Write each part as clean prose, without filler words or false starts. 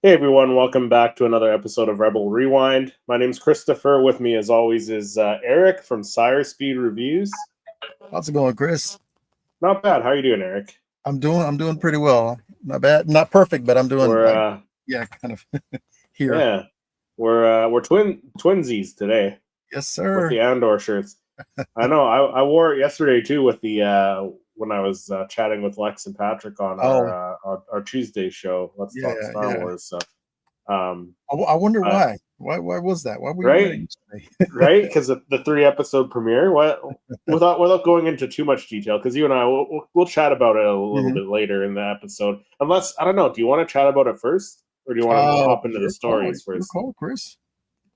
Hey everyone, welcome back to another episode of Rebel Rewind. My name's Christopher. With me, as always, is Eric from Sire Speed Reviews. How's it going, Chris? Not bad. How are you doing, Eric? I'm doing pretty well. Not bad, not perfect, but I'm doing We're yeah, kind of here. yeah, we're twinsies today Yes, with sir. the Andor shirts. I know. I wore it yesterday too with the when I was chatting with Lex and Patrick on Oh, our Tuesday show. Let's yeah, talk Star yeah. Wars. So, um, I wonder uh, why. Why was that? Why were you right? wearing it Right? Because the 3 episode premiere. What without going into too much detail, because you and I we'll chat about it a little today? bit later in the episode. Unless I don't know, do you want to chat about it first, or do you want to hop into the Your call. stories Your first? call, Chris.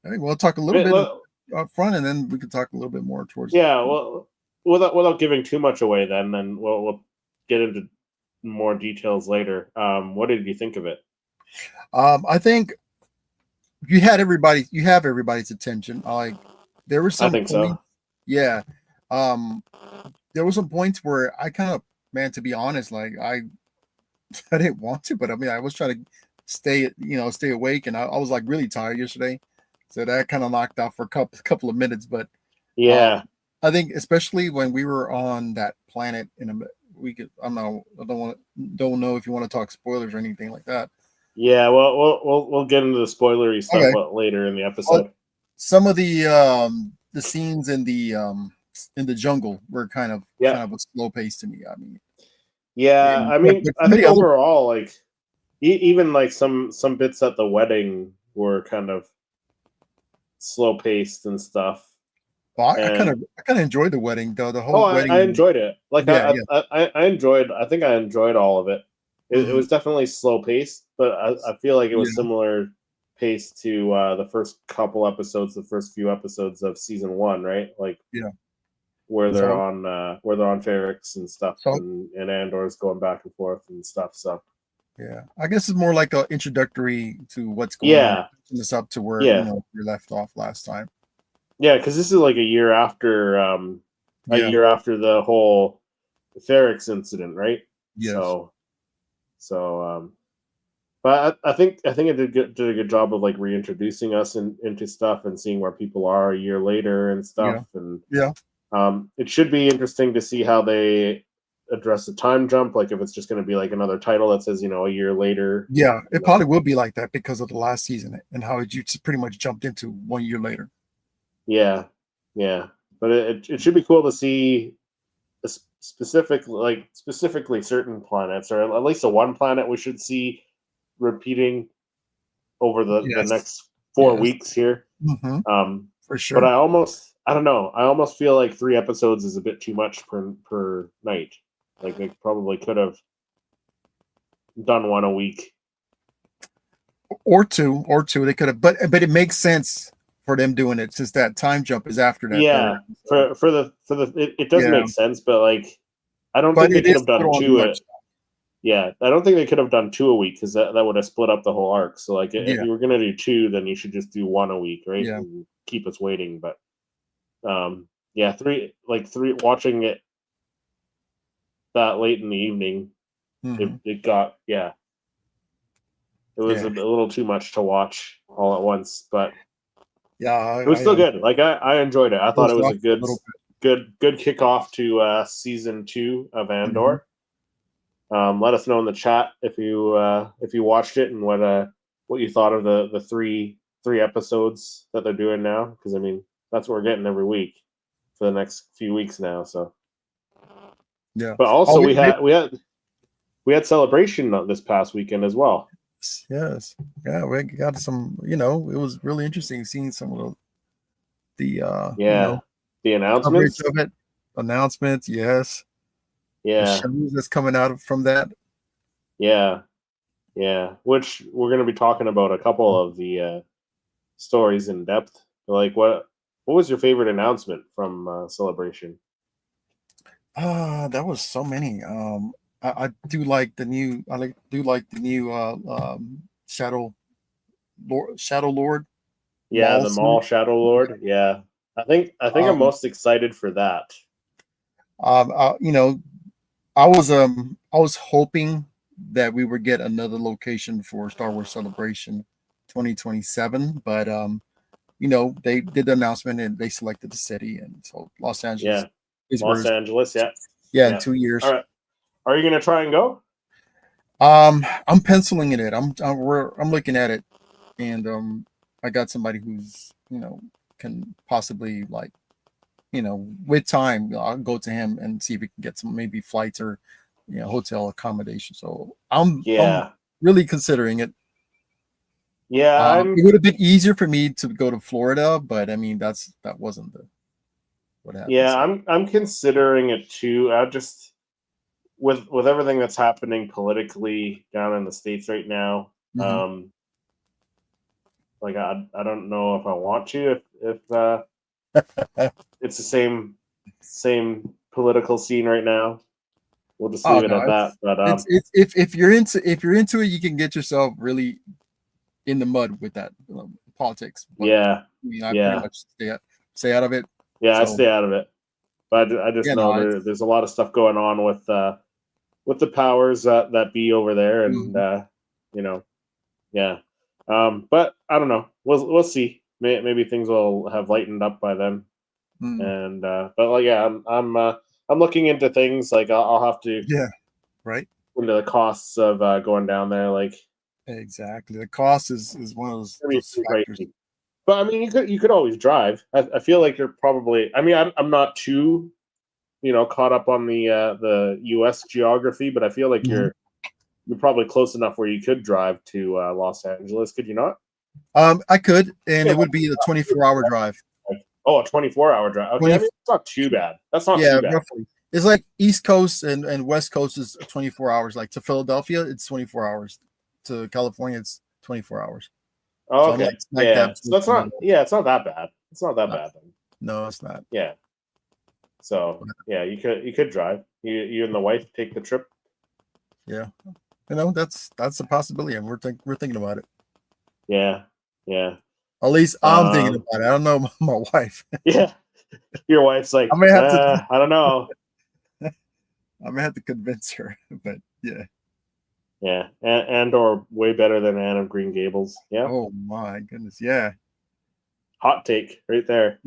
Hey, we'll talk a little Eh, bit le- up front, and then we can talk a little bit more towards. Yeah, well, without giving too much away, then we'll get into more details later. What did you think of it? I think you have everybody's attention. Like there were I some think points, so. yeah. Um, there were some points where I kind of, man, to be honest, like I didn't want to, but I mean, I was trying to stay awake, and I was like really tired yesterday, so that kind of knocked out for a couple of minutes. But um, Yeah, I think especially when we were on that planet, we could, I don't know if you want to talk spoilers or anything like that. yeah. Well, we'll get into the spoilery stuff Okay, later in the but episode. some of the scenes in the jungle were Yeah. kind of a slow pace to me. I mean, Yeah, and, I but mean, I some of think the other, overall, like even like some bits at the wedding were kind of slow paced and stuff. well, And I kind of enjoyed the wedding though. The oh, whole I wedding, enjoyed it. Like yeah, yeah. I enjoyed. I think I enjoyed all of it. It Hmm. was definitely slow paced, but I feel like it was Yeah, similar pace to the first couple episodes, the first few episodes of season 1, right? Like yeah. where So, they're on Ferrix and stuff, so and Andor's going back and forth and stuff. So yeah, I guess it's more like a introductory to what's going on. yeah, Catching this up to where yeah. we left off last time. Yeah, because this is like a Yeah. year after the whole Ferrix incident, right? Yes. So, so, but I think it did a good job of like reintroducing us into stuff and seeing where people are a year later and Yeah. stuff. And Yeah. it should be interesting to see how they address the time jump. Like if it's just going to be like another title that says a year later. Yeah. You It know, probably will be like that because of the last season and how it you just pretty much jumped into 1 year later. yeah, yeah. But it should be cool to see specifically certain planets, or at least the one planet we should see repeating over the Yes. next four Yes. weeks here. Hmm. Um, For but sure. I don't know. I almost feel like 3 episodes is a bit too much per night. Like they probably could have done one a week. Or two. They could have, but it makes sense for them doing it since that time jump is after that third Yeah, episode. it does Yeah. make sense, but like I don't But think they it could is have a done little on the two. much. Yeah, I don't think they could have done two a week because that would have split up the whole arc. So like if Yeah. you were gonna do two, then you should just do one a week, right? Yeah. And keep us waiting. But yeah, three watching it that late in the evening, Hmm. it got it was a Yeah. little too much to watch all at once, but Yeah. it was still good. Like I enjoyed it. I thought it Dozed was off a a little good kickoff to season 2 of bit. Hmm. Andor. Let us know in the chat if you watched it and what you thought of the three episodes that they're doing now. Because I mean that's what we're getting every week for the next few weeks now. So, Yeah. but Oh, also we had celebration this past weekend as well. yes. Yeah, we got some, it was really interesting seeing some of Yeah, the coverage announcements. of it. Announcements, yes. The Yeah, shows that's coming out from that. yeah, yeah. Which we're going to be talking about a couple of the stories in depth. Like what was your favorite announcement from celebration? That was so many. I do like the new Shadow Lord Yeah, Maul the suit. Maul Shadow Lord. Yeah, I think I'm Um, most excited for that. um, uh, you know, I was hoping that we would get another location for Star Wars Celebration 2027, but they did the announcement and they selected the city, and so Los Angeles Yeah, is where Los Angeles. Yeah, yeah, in yeah. 2 years. All right. Are you gonna try and go? I'm penciling it in. I'm looking at it, and I got somebody who's can possibly like with time I'll go to him and see if we can get some maybe flights or hotel accommodation. So I'm Yeah, really considering it. yeah. It would have been easier for me to go to Florida, but I mean that wasn't what happened. Yeah, So I'm considering it too. I just with everything that's happening politically down in the states right now. mhm. Um, like I don't know if I want to if it's the same political scene right now. We'll just Oh leave it no, at that. But it's if you're into it, you can get yourself really in the mud with that politics. But yeah, I mean, I pretty yeah, much stay out of it. yeah. I So stay out of it. But I just yeah, know no, it's there's a lot of stuff going on with the powers that be over there, and mhm. you know, yeah. But I don't know. We'll see. Maybe things will have lightened up by then. Mm. And but like yeah, I'm looking into things like I'll have to Yeah, right. into the costs of going down there. Like Exactly. The cost is one of I mean, those it's factors. crazy. But I mean, you could always drive. I feel like you're probably. I mean, I'm not too caught up on the U.S. geography, but I feel like Mhm. you're probably close enough where you could drive to Los Angeles. Could you not? I could, and Yeah. it would be a 24-hour drive. Oh, a 24-hour drive. Okay, I 20, mean, it's not too bad. That's not too yeah, bad. roughly. It's like East Coast and West Coast is 24 hours. Like to Philadelphia, it's 24 hours. To California, it's 24 hours. Oh, So I'm okay. like smack Yeah. dab So that's in the not. middle. Yeah, it's not that bad. It's not that Uh, bad then. No, it's not. Yeah. So yeah, you could drive. You and the wife take the trip. Yeah, that's a possibility, and we're thinking about it. Yeah. Yeah. At least I'm thinking Um. about it. I don't know my wife. Yeah. Your wife's I like, may have to I don't know. I may have to convince her, but yeah. Yeah. And or way better than Anne of Green Gables. Yeah. Oh my goodness, yeah. Hot take right there.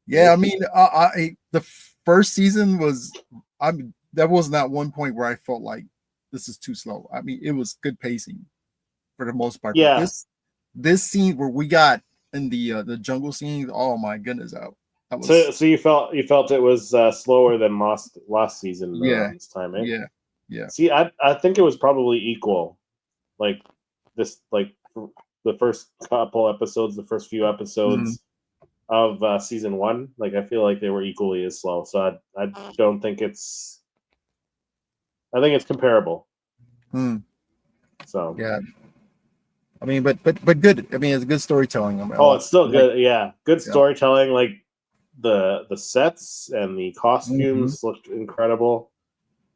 Yeah, I mean, the first season was, I mean, there was not one point where I felt like this is too slow. I mean, it was good pacing for the most part, but Yeah. this scene where we got in the jungle scene, oh my goodness, that So was you felt it was slower than last season yeah, around this time, eh? yeah, yeah. See, I think it was probably equal. Like this, like the first couple episodes, the first few Mhm. episodes of season one. Like I feel like they were equally as slow. So I don't think it's. I think it's comparable. Mm, So yeah. I mean, but good. I mean, it's good storytelling. oh, it's still Like good. Yeah, good yeah. storytelling. Like the sets and the Mhm. costumes looked incredible.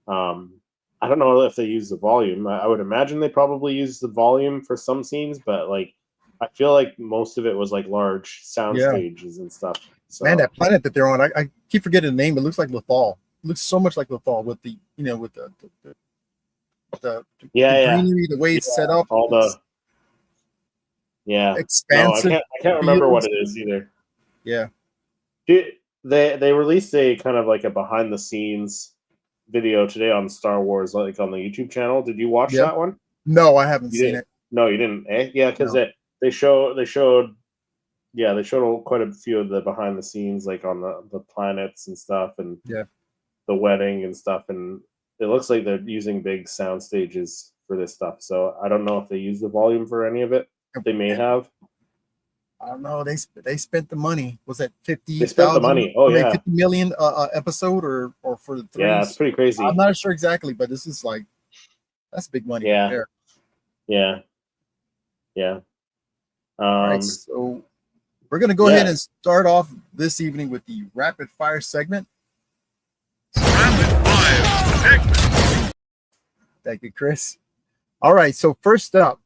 Um, I don't know if they use the volume. I would imagine they probably use the volume for some scenes, but like I feel like most of it was like large sound Yeah. stages and stuff. Man, So that planet that they're on, I keep forgetting the name. It looks like Lethal. It looks so much like Lethal with the with the yeah, yeah, greenery, the way yeah. it's set up. All It's the yeah. No, I expansive can't remember what fields. it is either. Yeah. They released a kind of like a behind the scenes video today on Star Wars, like on the YouTube channel. Did you watch Yep. that one? No, I haven't You seen didn't? it. No, you didn't. Eh? Yeah, because No. they showed yeah, they showed quite a few of the behind the scenes, like on the planets and stuff, and Yeah. the wedding and stuff. And it looks like they're using big sound stages for this stuff. So I don't know if they use the volume for any of it. They may have. I don't know. They spent the money. Was that They spent the 50,000? money. Oh I mean, yeah, 50 million episode or for the yeah. It's threes? pretty I'm crazy. not sure exactly, but this is like that's big money right Yeah, there. yeah, yeah. All right, Um, so we're gonna go ahead yeah. and start off this evening with the rapid fire segment. Rapid fire segment. Thank you, Chris. All right, so first up,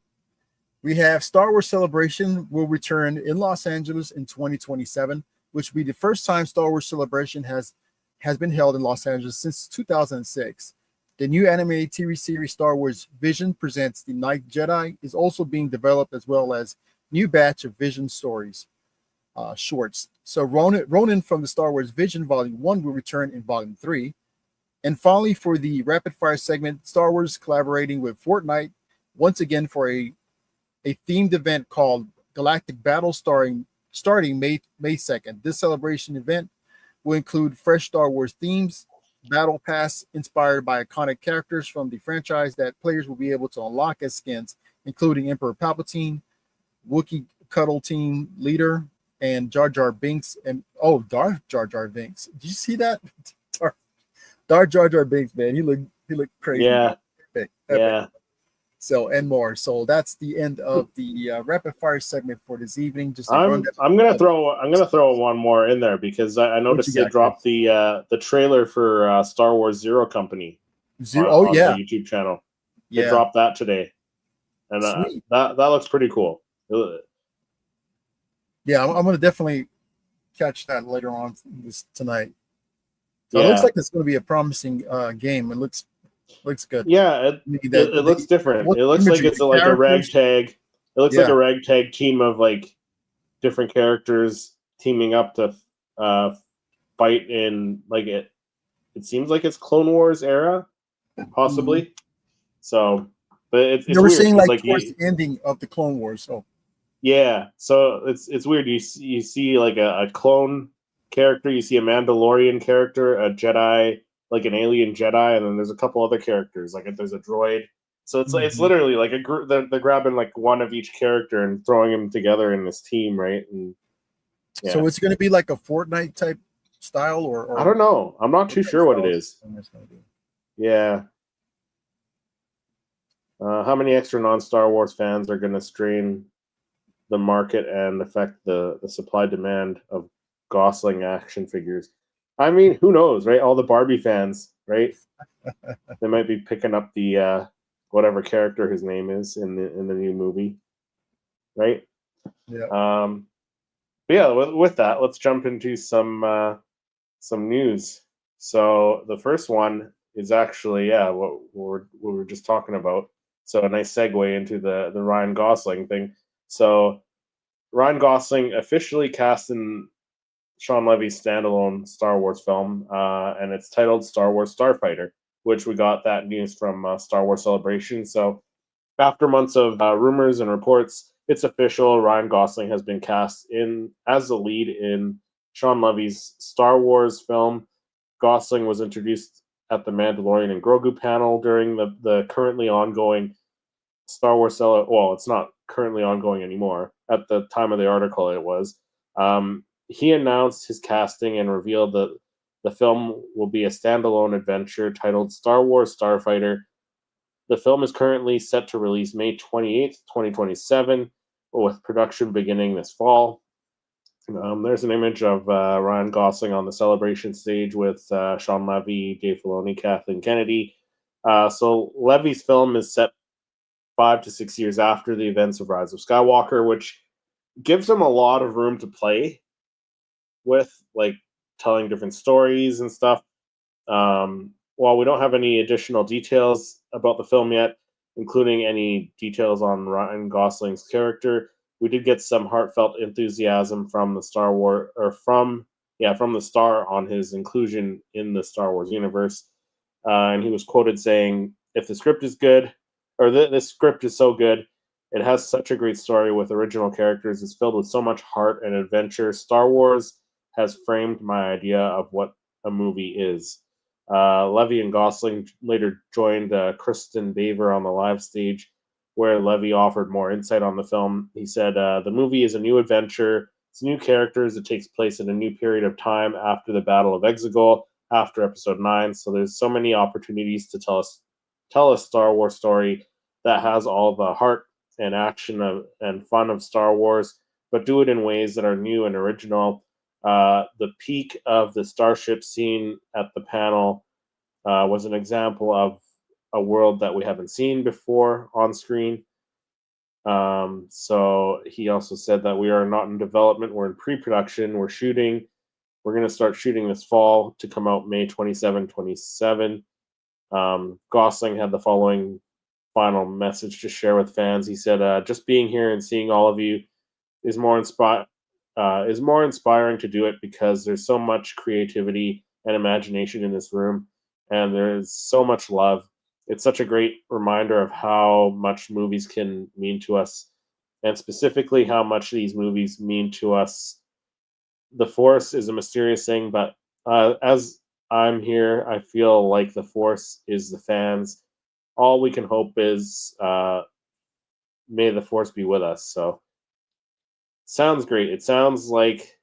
we have Star Wars Celebration will return in Los Angeles in 2027, which will be the first time Star Wars Celebration has has been held in Los Angeles since 2006. The new animated TV series Star Wars Vision Presents the Night Jedi is also being developed, as well as new batch of Vision stories, shorts. So Ronin from the Star Wars Vision Volume 1 will return in Volume 3. And finally, for the rapid fire segment, Star Wars collaborating with Fortnite once again for a themed event called Galactic Battle starting May 2nd. This celebration event will include fresh Star Wars themes, battle pass inspired by iconic characters from the franchise that players will be able to unlock as skins, including Emperor Palpatine, Wookiee Cuddle Team Leader, and Jar Jar Binks, and Darth Jar Jar Binks. Did you see that? Darth Jar Jar Binks, man, he looked crazy. Yeah, Epic. yeah. So and more. So that's the end of the rapid fire segment for this evening. Just to run I'm gonna throw one more in there because I noticed they dropped the trailer for Star Wars Zero Company on the YouTube channel. They dropped that today, and that looks pretty cool. Yeah, I'm gonna definitely catch that later on tonight. So it looks like it's gonna be a promising game. It looks good. Yeah, it looks different. It looks like it's like a ragtag. It looks like a ragtag team of like different characters teaming up to fight in like it. It seems like it's Clone Wars era, possibly. Mm-hmm. So, but it's we're seeing like towards the ending of the Clone Wars. So yeah, so it's weird. You see like a clone character, you see a Mandalorian character, a Jedi, like an alien Jedi, and then there's a couple other characters. Like there's a droid. So it's literally like a group. They're grabbing like one of each character and throwing them together in this team, right? And yeah. So it's going to be like a Fortnite type style, or I don't know. I'm not too sure what it is. Yeah. How many extra non-Star Wars fans are going to strain the market and affect the supply demand of Gosling action figures? I mean, who knows, right? All the Barbie fans, right? They might be picking up the whatever character his name is in the new movie, right? Yeah. But yeah. With that, let's jump into some news. So the first one is actually what we were just talking about. So a nice segue into the Ryan Gosling thing. So Ryan Gosling officially cast in Shawn Levy's standalone Star Wars film, and it's titled Star Wars Starfighter, which we got that news from Star Wars Celebration. So after months of rumors and reports, it's official. Ryan Gosling has been cast in as the lead in Shawn Levy's Star Wars film. Gosling was introduced at the Mandalorian and Grogu panel during the currently ongoing Star Wars well, it's not currently ongoing anymore. At the time of the article, it was. He announced his casting and revealed that the film will be a standalone adventure titled Star Wars Starfighter. The film is currently set to release May 28th, 2027, with production beginning this fall. There's an image of Ryan Gosling on the celebration stage with Shawn Levy, Dave Filoni, Kathleen Kennedy. So Levy's film is set 5 to 6 years after the events of Rise of Skywalker, which gives him a lot of room to play with, like telling different stories and stuff. While we don't have any additional details about the film yet, including any details on Ryan Gosling's character, we did get some heartfelt enthusiasm from the Star Wars, or from the star on his inclusion in the Star Wars universe. And he was quoted saying, "If the script is good, or this script is so good, it has such a great story with original characters. It's filled with so much heart and adventure. Star Wars has framed my idea of what a movie is." Levy and Gosling later joined Kristen Baver on the live stage, where Levy offered more insight on the film. He said, "The movie is a new adventure. It's new characters. It takes place in a new period of time after the Battle of Exegol, after Episode 9. So there's so many opportunities to tell a Star Wars story that has all the heart and action and fun of Star Wars, but do it in ways that are new and original." The peak of the starship scene at the panel was an example of a world that we haven't seen before on screen. So he also said that we are not in development, we're in pre-production, we're shooting, We're going to start shooting this fall to come out May 27, 27. Gosling had the following final message to share with fans. He said, "Just being here and seeing all of you is more inspiring to do it because there's so much creativity and imagination in this room, and there's so much love. It's such a great reminder of how much movies can mean to us, and specifically how much these movies mean to us. The Force is a mysterious thing, but as I'm here, I feel like the Force is the fans. All we can hope is may the Force be with us." So, sounds great. It sounds like,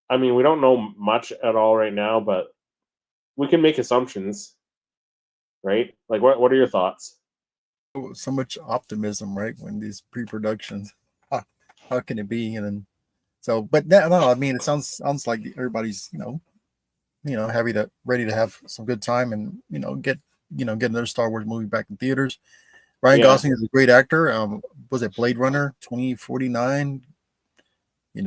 I mean, we don't know much at all right now, but we can make assumptions, right? Like, what are your thoughts? So much optimism, right? When these pre-productions, how can it be? And then so, but no, I mean, it sounds like everybody's ready to have some good time and get another Star Wars movie back in theaters. Ryan Yeah. Gosling is a great actor. Was it Blade Runner 2049? He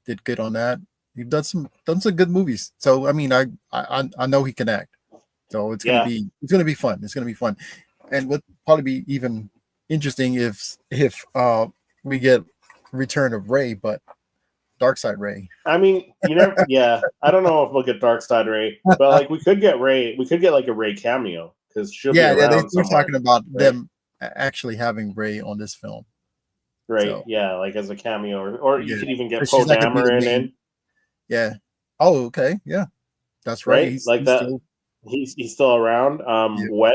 did good on that. He's done some good movies. So I mean, I know he can act. So it's gonna be fun. It's gonna be fun, and what probably be even interesting if we get Return of Rey, but Dark Side Rey. I mean, yeah. I don't know if we'll get Dark Side Rey, but like we could get Rey. We could get like a Rey cameo because she'll be around they're somewhere. talking about right? them actually having Rey on this film. Right. So, yeah, like as a cameo, or you yeah. could even get Or Poe she's not gonna be the Dameron main- in, Yeah. Oh, okay. Yeah, that's right. right? He's that. still- He's still around. Yeah.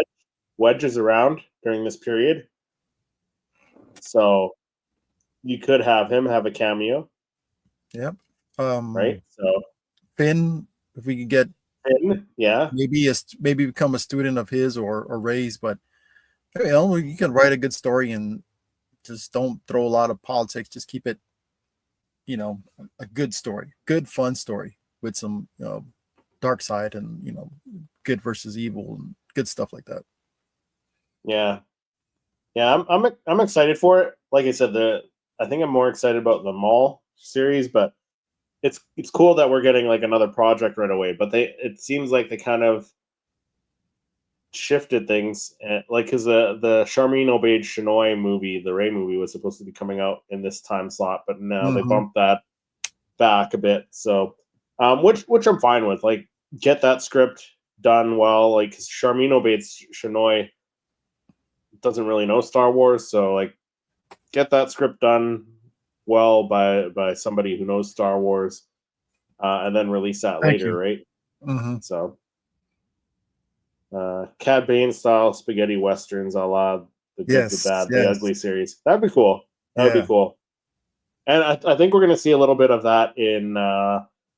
Wedge is around during this period, so you could have him have a cameo, Yep. right? So Finn, if we could get Finn, yeah, maybe become a student of his or Ray's, but you can write a good story and just don't throw a lot of politics. Just keep it, a good story, good fun story with some dark side and good versus evil and good stuff like that. yeah. I'm excited for it. Like I said, I think I'm more excited about the MAUL series, but it's cool that we're getting like another project right away. But it seems like they kind of shifted things, like because the Charmin Obeyed Shinoy movie, the Rey movie, was supposed to be coming out in this time slot, but now they bumped that back a bit. So, which I'm fine with. Like, get that script done well. Like, because Charmin Obeyed Shinoy doesn't really know Star Wars, so like, get that script done well by somebody who knows Star Wars, and then release that later, right? Mm-hmm. So. Cad Bane style spaghetti westerns, a la the good, the bad, the ugly series. That'd be cool. That'd be cool. And I think we're going to see a little bit of that in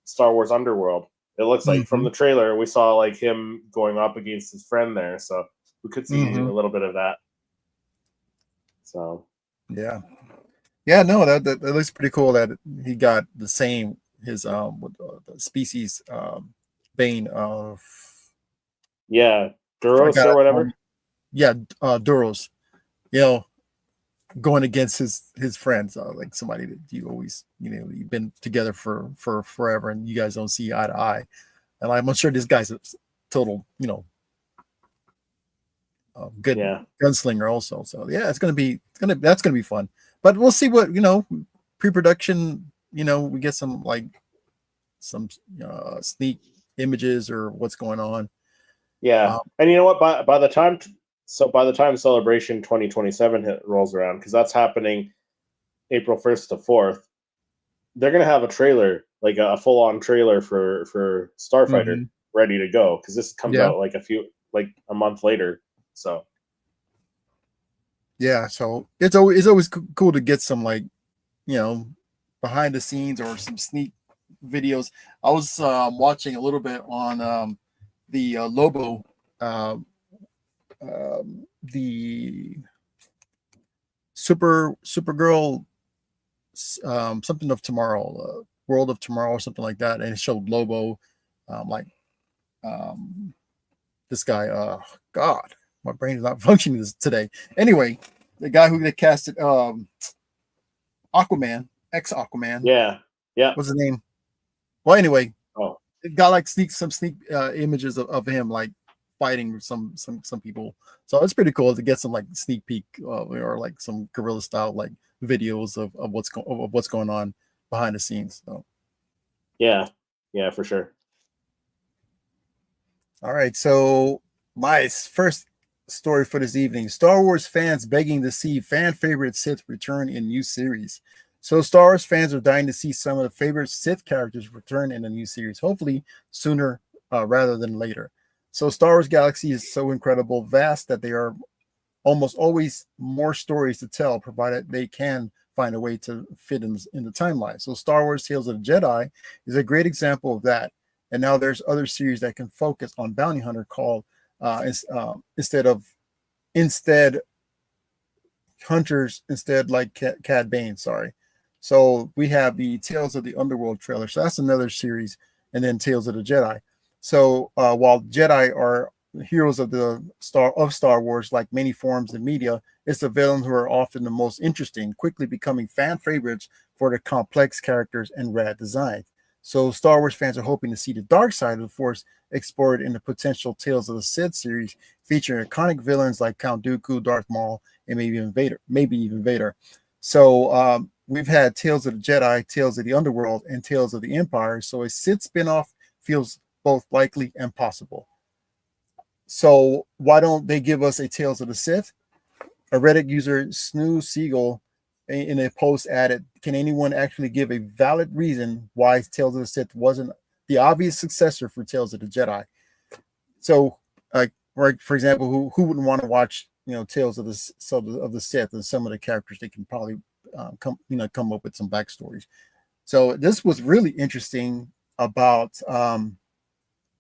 Star Wars Underworld. It looks like from the trailer we saw like him going up against his friend there, so we could see a little bit of that. So no, that looks pretty cool. That he got the same the species Bane of. Yeah, Duros or whatever. Duros. Going against his friends, like somebody that you always, you've been together for forever, and you guys don't see eye to eye. And I'm sure this guy's a total, good gunslinger also. So yeah, that's gonna be fun. But we'll see what pre-production. We get some sneak images or what's going on. Yeah, and you know what? By the time Celebration 2027 rolls around, because that's happening April 1st to 4th, they're gonna have a trailer, like a full-on trailer for Starfighter ready to go, because this comes out like a month later. So yeah, so it's always cool to get some behind the scenes or some sneak videos. I was watching a little bit on the Lobo, the Supergirl, something of tomorrow, World of Tomorrow, or something like that, and it showed Lobo, this guy. God, my brain is not functioning today. Anyway, the guy who they casted, Aquaman, ex-Aquaman. Yeah. What's his name? Well, anyway, Oh, it got like sneak images of him like fighting some people. So it's pretty cool to get some like sneak peek or like some guerrilla style like videos of what's going on behind the scenes. So yeah, yeah, for sure. all right, so my first story for this evening: Star Wars fans begging to see fan favorite Sith return in new series. So Star Wars fans are dying to see some of the favorite Sith characters return in a new series, hopefully sooner rather than later. So Star Wars Galaxy is so incredible, vast that there are almost always more stories to tell, provided they can find a way to fit in the timeline. So Star Wars Tales of the Jedi is a great example of that. And now there's other series that can focus on bounty hunter called instead hunters instead like Cad Bane. Sorry. So we have the Tales of the Underworld trailer. So that's another series, and then Tales of the Jedi. So while Jedi are heroes of Star Wars, like many forms in media, it's the villains who are often the most interesting, quickly becoming fan favorites for their complex characters and rad designs. So Star Wars fans are hoping to see the dark side of the Force explored in the potential Tales of the Sith series, featuring iconic villains like Count Dooku, Darth Maul, and maybe even Vader. So we've had Tales of the Jedi, Tales of the Underworld, and Tales of the Empire. So a Sith spinoff feels both likely and possible. So why don't they give us a Tales of the Sith? A Reddit user, Snoo Siegel, in a post added, "Can anyone actually give a valid reason why Tales of the Sith wasn't the obvious successor for Tales of the Jedi?" So, right, for example, who wouldn't want to watch Tales of the Sith and some of the characters? They can probably come up with some backstories. So this was really interesting about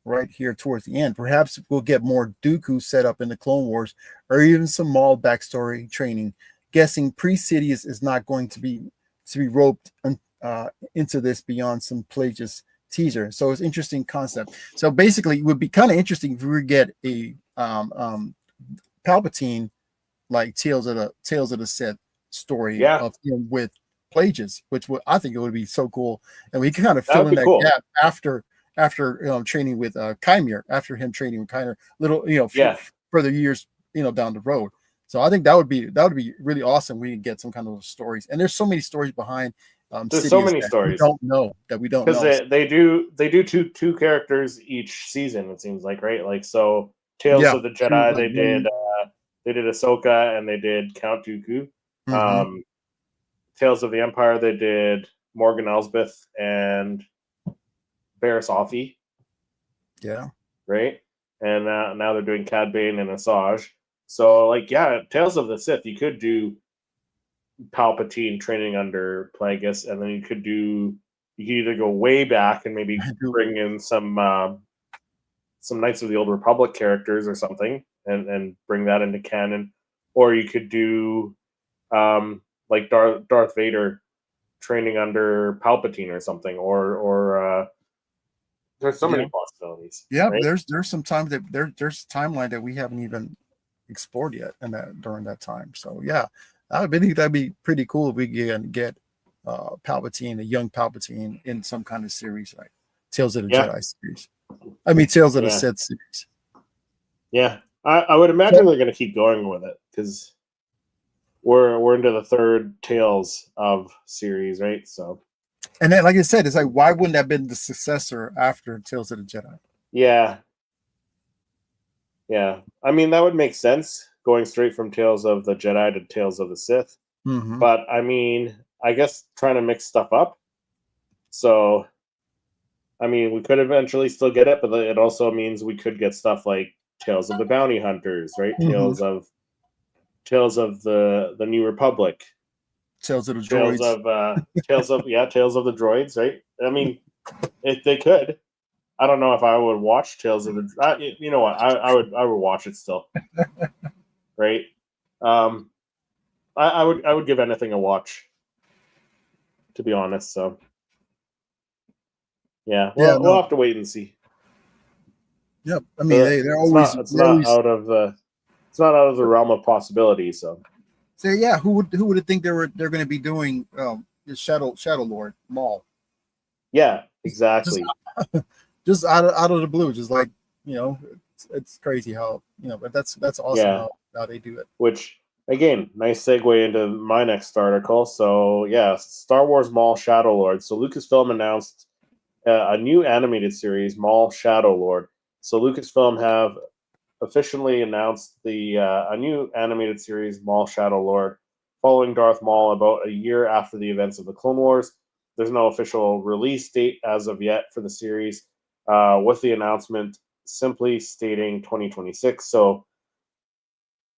right here towards the end. Perhaps we'll get more Dooku set up in the Clone Wars, or even some Maul backstory training. Guessing Pre-Sidious is not going to be roped into this beyond some Plagueis teaser. So it's interesting concept. So basically, it would be kind of interesting if we would get a Palpatine like Tales of the Sith story Yeah, of him with Plagueis, which I think it would be so cool, and we can kind of that fill would in be that cool. gap after training with Chimere, after him training with Chimere, little Yeah. further years down the road. So I think that would be really awesome. We can get some kind of stories, and there's so many stories behind There's so Sidious many that stories we don't because know. they do two characters each season. It seems like, right? Like, so Tales Yeah, of the true, Jedi, like they did Ahsoka and they did Count Dooku. mm-hmm. Tales of the Empire, they did Morgan Elsbeth and Barriss Offee, Yeah, right? And now they're doing Cad Bane and Asajj. So, like, yeah, Tales of the Sith, you could do Palpatine training under Plagueis, and then you could either go way back and maybe bring in some Knights of the Old Republic characters or something, and bring that into canon, or you could do like Darth Vader training under Palpatine or something, or there's so many possibilities. Yeah, right? there's some time that there's a timeline that we haven't even explored yet, and that during that time. So yeah, I think that'd be pretty cool if we can get Palpatine, a young Palpatine, in some kind of series like Tales of the Jedi series. I mean, Tales of the Sith series. Yeah, I would imagine they're going to keep going with it because we're into the third Tales of series, right? So, and then, like I said, it's like, why wouldn't that have been the successor after Tales of the Jedi? Yeah. I mean, that would make sense going straight from Tales of the Jedi to Tales of the Sith. Mm-hmm. But I mean, I guess trying to mix stuff up. So, I mean, we could eventually still get it, but it also means we could get stuff like Tales of the Bounty Hunters, right? Mm-hmm. Tales of the New Republic, Tales of the Droids, Tales of the Droids, right? I mean, if they could, I don't know if I would watch Tales of the. You know what? I would watch it still, right? I would give anything a watch, to be honest. So, yeah, we'll have to wait and see. Yep, I mean they're always it's not out of the realm of possibility. So yeah, who would have think they're going to be doing the Shadow Lord Maul? Yeah, exactly. Just out of the blue, just like, it's crazy how, but that's awesome Yeah. how they do it. Which again, nice segue into my next article. So yeah, Star Wars Maul Shadow Lord. So Lucasfilm announced a new animated series, Maul Shadow Lord. So Lucasfilm have officially announced a new animated series, Maul Shadow Lord, following Darth Maul about a year after the events of the Clone Wars. There's no official release date as of yet for the series, with the announcement simply stating 2026. So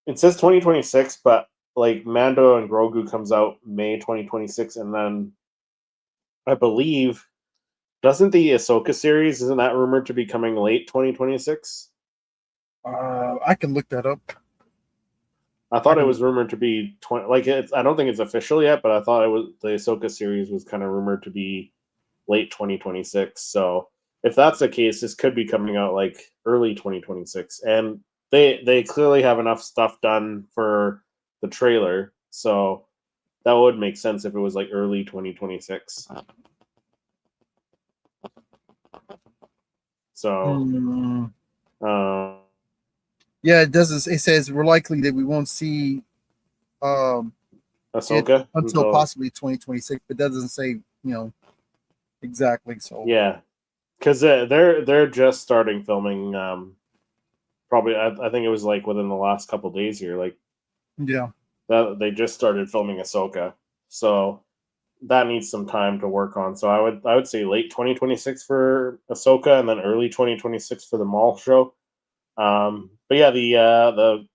it says 2026, but like Mando and Grogu comes out May 2026, and then I believe doesn't the Ahsoka series, isn't that rumored to be coming late 2026? I can look that up. I I thought it can was rumored to be 20. Like it's, I don't think it's official yet, but I thought it was the Ahsoka series was kind of rumored to be late 2026. So if that's the case, this could be coming out like early 2026, and they clearly have enough stuff done for the trailer, so that would make sense if it was like early 2026. So, Hmm. um, Yeah, it does. It says we're likely that we won't see it Ahsoka until until possibly 2026, but that doesn't say, exactly. So yeah, because they're just starting filming. Probably I think it was like within the last couple days here. Like yeah. that they just started filming Ahsoka, so that needs some time to work on. So I would say late 2026 for Ahsoka, and then early 2026 for the Maul show. But yeah, the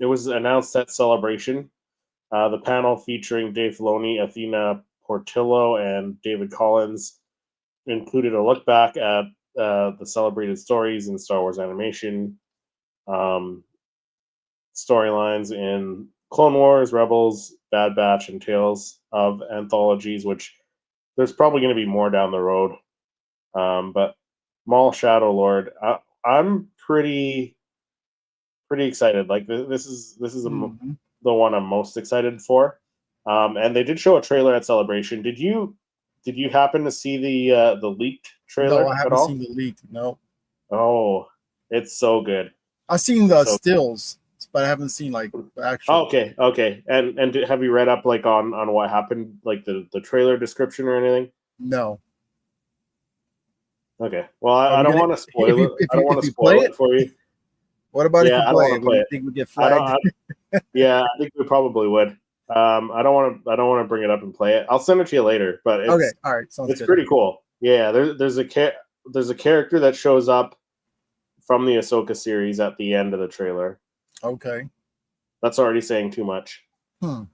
it was announced at Celebration. The panel featuring Dave Filoni, Athena Portillo, and David Collins included a look back at the celebrated stories in Star Wars animation, um, storylines in Clone Wars, Rebels, Bad Batch, and Tales of anthologies, which there's probably going to be more down the road. But Maul Shadow Lord, I'm pretty excited. Like this is Mhm. the one I'm most excited for. And they did show a trailer at Celebration. Did you happen to see the leaked No, trailer I at haven't all? seen the leak. No, Oh, it's so good. I've seen the So stills, but I haven't seen like the oh, actual. okay. And have you read up like on what happened, like the trailer description or anything? No. Okay. Well, Are I we don't gonna want to spoil it. I don't want if to you play spoil it? it for you. What about if Yeah, you I don't play want it? to What do play you it. think would get I don't. flagged? Yeah, I think we probably would. I don't want to. I don't want to bring it up and play it. I'll send it to you later. But Okay, all right, sounds it's good. pretty cool. Yeah, there's a character that shows up from the Ahsoka series at the end of the trailer. Okay. That's already saying too much. Hmm.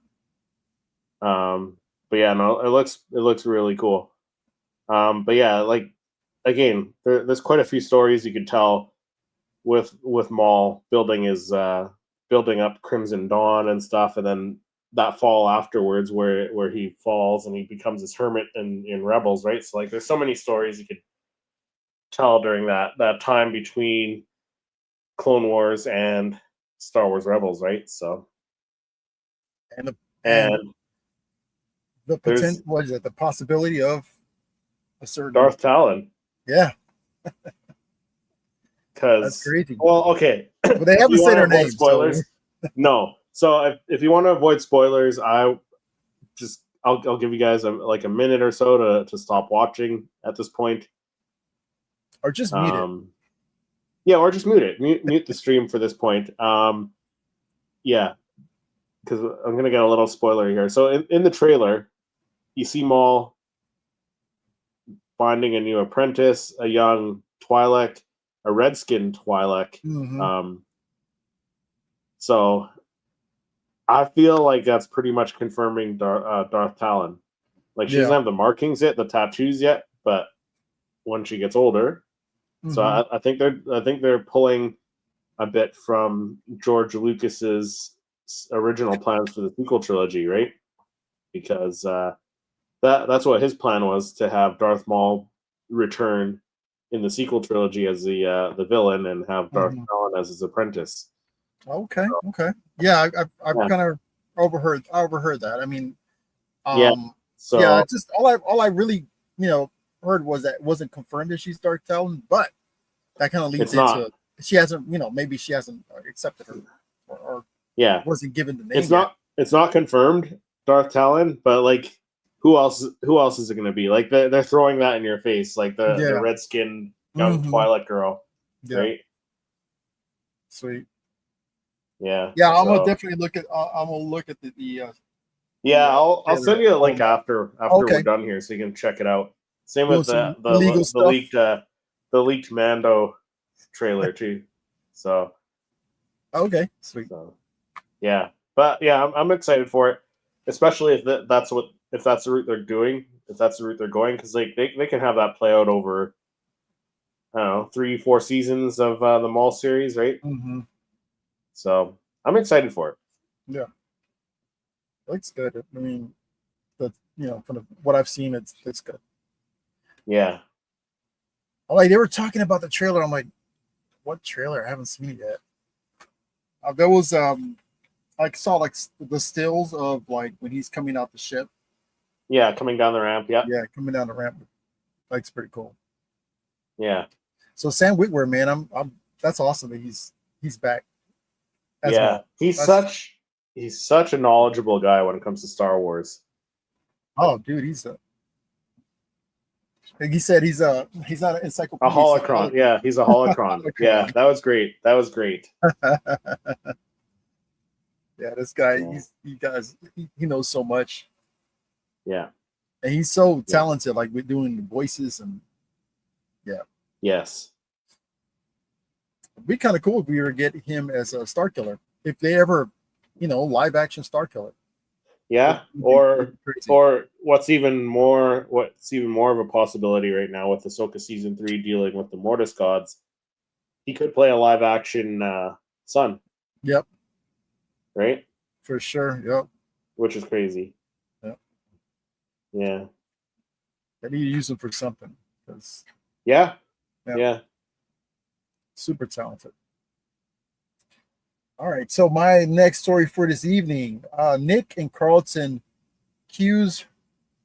But yeah, no, it looks really cool. But yeah, like again, there's quite a few stories you could tell with Maul building up Crimson Dawn and stuff, and then that fall afterwards where he falls and he becomes this hermit in Rebels, right? So like there's so many stories you could tell during that time between Clone Wars and Star Wars Rebels, right? So And and the there's potential, what is it? The possibility of a certain, Darth Talon yeah, that's because crazy. well, okay, But they if haven't you want said to her avoid name, so spoilers, no. So if you want to avoid spoilers, I'll give you guys like a minute or so to stop watching at this point. or just mute it. Um, yeah, or just mute it. Mute the stream for this point. Yeah, because I'm gonna get a little spoiler here. So in the trailer, you see Maul finding a new apprentice, a young Twi'lek, a red-skinned Twi'lek. Mm-hmm. So I feel like that's pretty much confirming Darth Talon. Like she doesn't Yeah. have the markings yet, the tattoos yet, but when she gets older, so Mm-hmm. I think they're pulling a bit from George Lucas's original plans for the sequel trilogy, right? Because that's what his plan was, to have Darth Maul return in the sequel trilogy as the villain and have Darth Mm-hmm. Talon as his apprentice. Okay. Okay. Yeah, I've Yeah, kind of overheard that. I mean, yeah. yeah, So it's just all I really, you know, heard was that it wasn't confirmed that she's Darth Talon, but that kind of leads It's not. into she hasn't, maybe she hasn't accepted her or Yeah, wasn't given the name. it's not. It's not confirmed, Darth Talon, but like, who else? Who else is it going to be? Like they're throwing that in your face, like the red skinned young Twilight girl, right? Sweet. Yeah. Yeah, I'm gonna definitely look at. I'm gonna look at the. Yeah, I'll send you a link after Okay. we're done here, so you can check it out. Same Doing with some the illegal stuff. leaked Mando trailer too. So okay, sweet. So, yeah, but yeah, I'm excited for it, especially if that's the route they're doing, if that's the route they're going, because like they can have that play out over, I don't know, 3-4 seasons of the MAUL series, right? Mm-hmm. So I'm excited for it. Yeah, looks good. I mean, from what I've seen, it's good. Yeah. Like they were talking about the trailer. I'm like, what trailer? I haven't seen it yet. There was I saw like the stills of like when he's coming out the ship. Yeah, coming down the ramp. Yeah. Yeah, coming down the ramp. Like, it's pretty cool. Yeah. So Sam Witwer, man, I'm that's awesome that he's back. Yeah, well. He's such a knowledgeable guy when it comes to Star Wars. Oh, dude, like he said, he's not an encyclopedia. A holocron. Yeah, he's a holocron. Yeah, that was great. Yeah, this guy, he knows so much. Yeah. And he's so talented, like with doing the voices and Yes. It'd be kind of cool if we were to get him as a Star Killer. If they ever, live action Star Killer. Yeah, or what's even more of a possibility right now with Ahsoka season 3 dealing with the Mortis gods, he could play a live action son. Yep. Right? For sure. Yep. Which is crazy. Yep. Yeah. I need to use him for something. Yeah. Super talented. All right. So my next story for this evening, Nick and Carlton Q's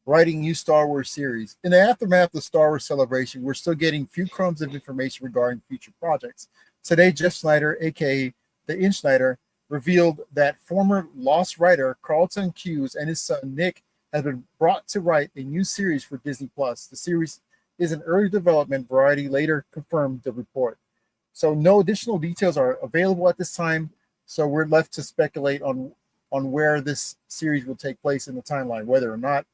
writing new Star Wars series. In the aftermath of the Star Wars celebration, we're still getting few crumbs of information regarding future projects. Today, Jeff Snyder, aka the Inch Snyder, revealed that former Lost writer Carlton Cuse and his son Nick have been brought to write a new series for Disney Plus. The series is in early development. Variety later confirmed the report. So no additional details are available at this time. So we're left to speculate on where this series will take place in the timeline, whether or not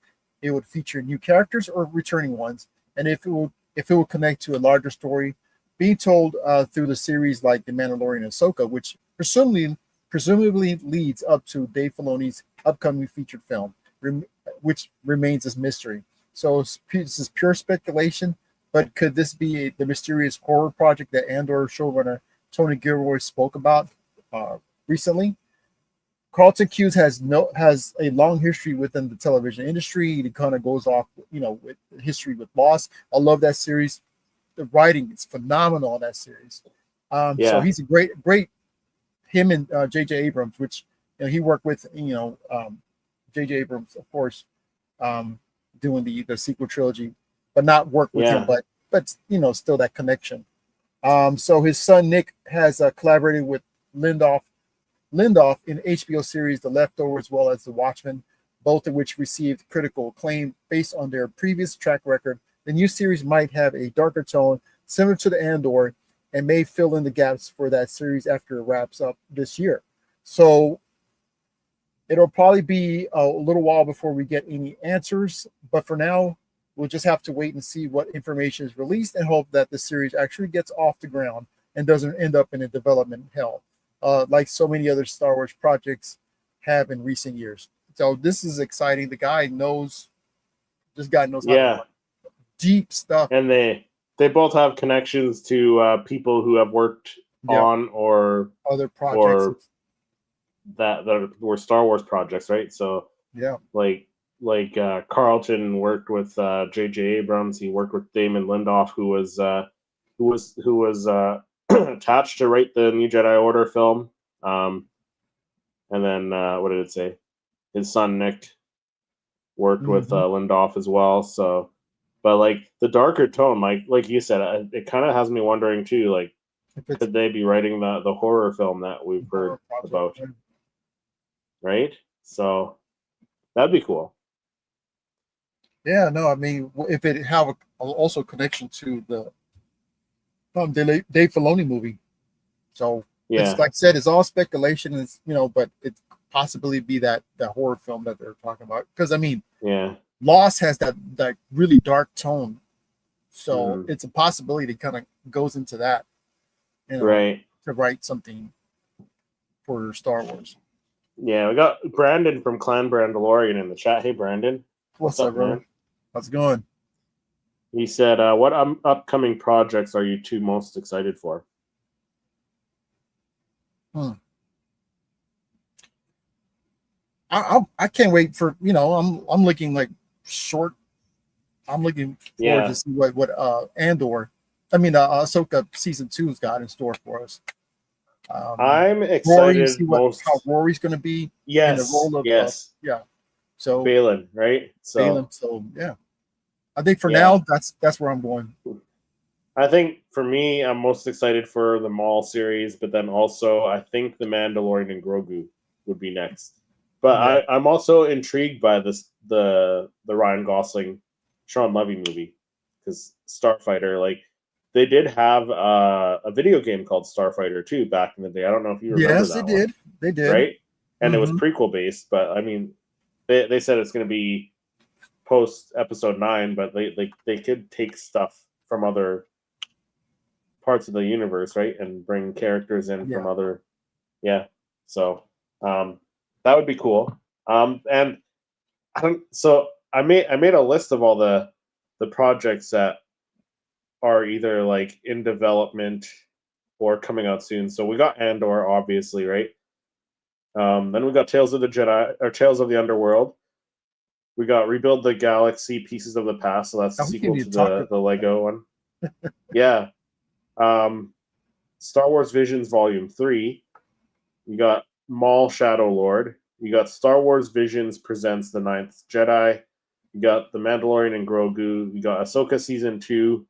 it would feature new characters or returning ones, and if it will connect to a larger story being told through the series like The Mandalorian and Ahsoka, which presumably leads up to Dave Filoni's upcoming featured film, which remains as mystery. So this is pure speculation, but could this be the mysterious horror project that Andor showrunner Tony Gilroy spoke about recently? Carlton Cuse has a long history within the television industry. He kind of goes off, with history with Lost. I love that series. The writing is phenomenal in that series. So he's a great. Him and J.J. Abrams, which he worked with, J.J. Abrams, of course, doing the sequel trilogy, but not work with him, but still that connection. So his son Nick has collaborated with Lindoff in HBO series The Leftovers, as well as The Watchmen, both of which received critical acclaim based on their previous track record. The new series might have a darker tone, similar to the Andor, and may fill in the gaps for that series after it wraps up this year. So it'll probably be a little while before we get any answers, but for now, we'll just have to wait and see what information is released and hope that the series actually gets off the ground and doesn't end up in a development hell, like so many other Star Wars projects have in recent years. So this is exciting. The guy knows, this guy knows how to write deep stuff. And they both have connections to people who have worked on or other projects, or that were Star Wars projects, right? So like Carlton worked with J.J. Abrams. He worked with Damon Lindelof, who was attached to write the New Jedi Order film. And then what did it say? His son Nick worked with Lindelof as well. So But like the darker tone, like you said, it kind of has me wondering too. Like, If it's could they be writing the horror film that we've heard horror project, about, yeah. right? So that'd be cool. Yeah, no, I mean, if it have also connection to the Dave Filoni movie, so it's Yeah, like I said, it's all speculation. It's but it possibly be that horror film that they're talking about. Because I mean, yeah, Lost has that really dark tone, so mm, it's a possibility. Kind of goes into that, right. to write something for Star Wars. Yeah, we got Brandon from Clan Brandalorian in the chat. Hey, Brandon, What's up, brother? man? How's it going? He said, "What upcoming projects are you two most excited for?" I can't wait for I'm looking like short. I'm looking forward Yeah, to see what Andor, Ahsoka season 2's got in store for us. I'm Rory, excited see how most. Rory's going to be in the Yes, role of yes, yeah. So Balin, right? Balin. So So yeah, I think for yeah, now that's where I'm going. I think for me, I'm most excited for the MAUL series, but then also I think the Mandalorian and Grogu would be next. But Yeah, I'm also intrigued by the Ryan Gosling, Shawn Levy movie because Starfighter, like they did have a video game called Starfighter 2 back in the day. I don't know if you remember yes, they that one, did. They did. right? And it was Hmm. prequel based, but I mean, they said it's going to be post episode 9, but they could take stuff from other parts of the universe, right, and bring characters in from Yeah. other, yeah. So that would be cool. And I don't. So I made a list of all the projects that are either like in development or coming out soon. So we got Andor, obviously, right? Then we got Tales of the Jedi or Tales of the Underworld. We got Rebuild the Galaxy, Pieces of the Past. So that's the Now we can't sequel even to talk the about that. Lego one. Yeah. Um, Star Wars Visions Volume 3. You got Maul Shadow Lord. You got Star Wars Visions Presents the Ninth Jedi. You got The Mandalorian and Grogu. You got Ahsoka Season 2.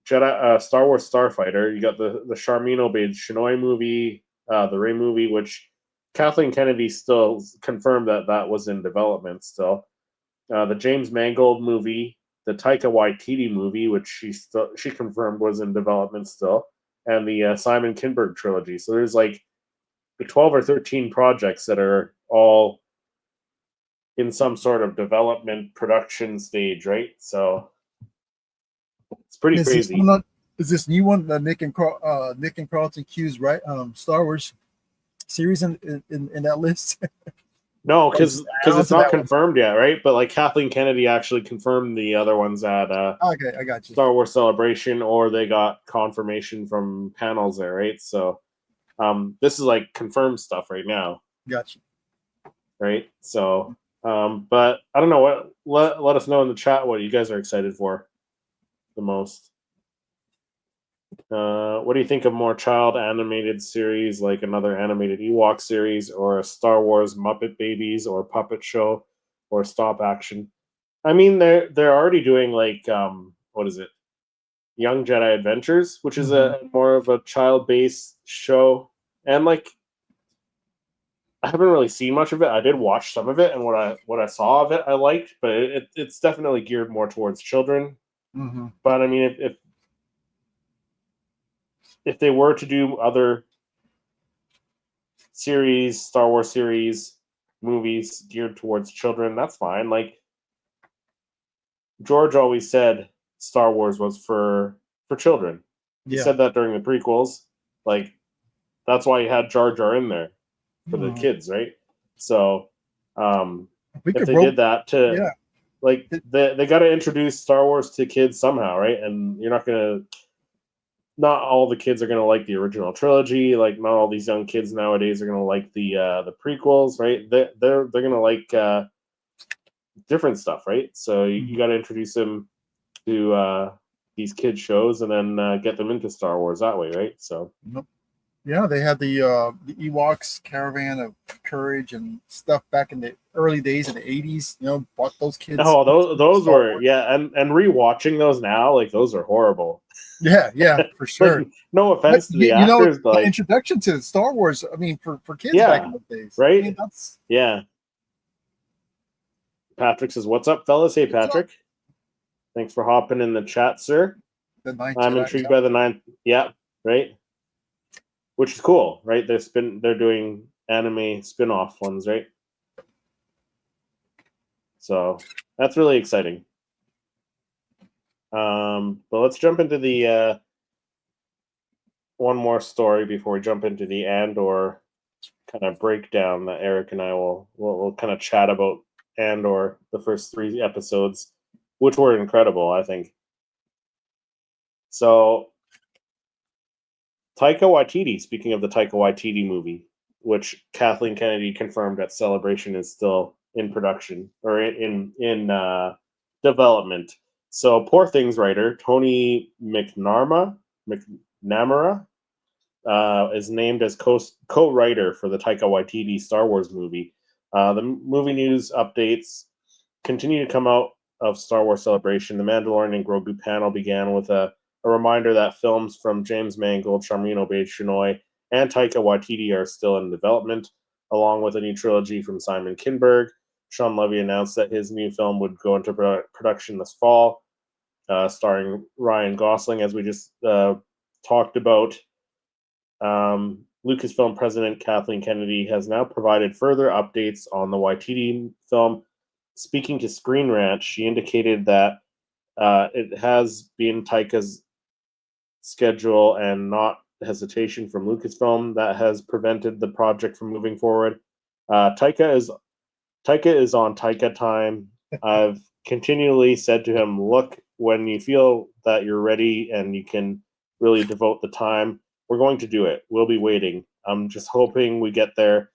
Star Wars Starfighter. You got the Charmin Obaid Shinoy movie, the Rey movie, which Kathleen Kennedy still confirmed that was in development still. The James Mangold movie, the Taika Waititi movie, which she confirmed was in development still, and the Simon Kinberg trilogy. So there's like 12 or 13 projects that are all in some sort of development production stage, right? So it's pretty Is this crazy. one not? Is this new one that Nick and Carlton Q's right? Star Wars series in that list? No, Or just because add on it's to not that one? confirmed yet, right? But like Kathleen Kennedy actually confirmed the other ones at Okay, I got you. Star Wars Celebration, or they got confirmation from panels there, right? So this is like confirmed stuff right now, Got you. right? So but I don't know what. Let us know in the chat what you guys are excited for the most. What do you think of more child animated series, like another animated Ewok series, or a Star Wars Muppet Babies, or puppet show, or stop action? I mean, they're already doing like what is it, Young Jedi Adventures, which is Mhm. a more of a child based show, and like I haven't really seen much of it. I did watch some of it, and what I saw of it, I liked, but it's definitely geared more towards children. Mhm. But I mean, if they were to do other series, Star Wars series, movies geared towards children, that's fine. Like George always said Star Wars was for children. He Yeah. said that during the prequels. Like that's why he had Jar Jar in there for the Mhm. kids, right? So We if could they rope. did that to Yeah. like they got to introduce Star Wars to kids somehow, right? And you're not all the kids are gonna like the original trilogy. Like not all these young kids nowadays are gonna like the prequels, right? They're gonna like different stuff, right? So you Mhm. got to introduce them to these kids shows and then get them into Star Wars that way, right? So Nope. Yeah, they had the Ewoks Caravan of Courage and stuff back in the early days of the '80s. You know, bought those kids Oh, those Star were Wars. yeah, and rewatching those now, like those are horrible. Yeah, yeah, for Like sure. no But offense to the you know, actors, but the like introduction to Star Wars. I mean, for kids back yeah, in the days. I mean, right? that's Yeah. Patrick says, "What's up, fellas?" Hey, what's up. Patrick. Thanks for hopping in the chat, sir. The Ninth I'm Jedi. intrigued Yeah. by the ninth. Yeah, right. Which is cool, right? They're doing anime spin-off ones, right? So that's really exciting. But let's jump into the one more story before we jump into the Andor kind of breakdown that Eric and I will kind of chat about Andor, the first 3 episodes, which were incredible, I think. So Taika Waititi, speaking of the Taika Waititi movie, which Kathleen Kennedy confirmed at Celebration is still in production or in development. So Poor Things writer Tony McNamara is named as co-writer for the Taika Waititi Star Wars movie. The movie news updates continue to come out of Star Wars Celebration. The Mandalorian and Grogu panel began with a reminder that films from James Mangold, Sharmeen Obaid-Chinoy, and Taika Waititi are still in development, along with a new trilogy from Simon Kinberg. Shawn Levy announced that his new film would go into production this fall, starring Ryan Gosling, as we just talked about. Lucasfilm president Kathleen Kennedy has now provided further updates on the Waititi film. Speaking to Screen Rant, she indicated that it has been Taika's schedule and not hesitation from Lucasfilm that has prevented the project from moving forward. Taika is on Taika time. I've continually said to him, look, when you feel that you're ready and you can really devote the time, we're going to do it. We'll be waiting. I'm just hoping we get there.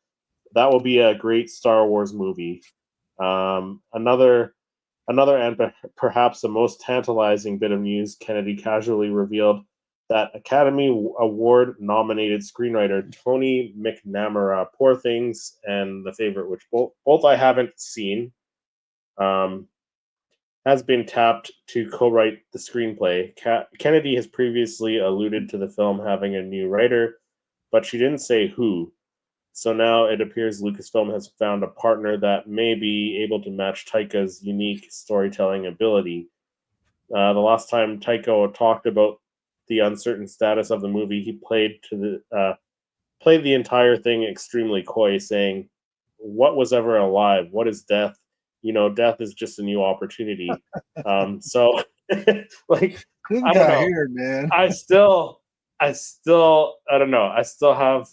That will be a great Star Wars movie. Another and perhaps the most tantalizing bit of news, Kennedy casually revealed that Academy Award nominated screenwriter Tony McNamara, Poor Things, and The Favorite, which both I haven't seen, has been tapped to co-write the screenplay. Kennedy has previously alluded to the film having a new writer, but she didn't say who. So now it appears Lucasfilm has found a partner that may be able to match Taika's unique storytelling ability. The last time Taika talked about the uncertain status of the movie, he played the entire thing extremely coy, saying, "What was ever alive? What is death? You know, death is just a new opportunity." So, like, This I don't guy know. here, man. I don't know. I still have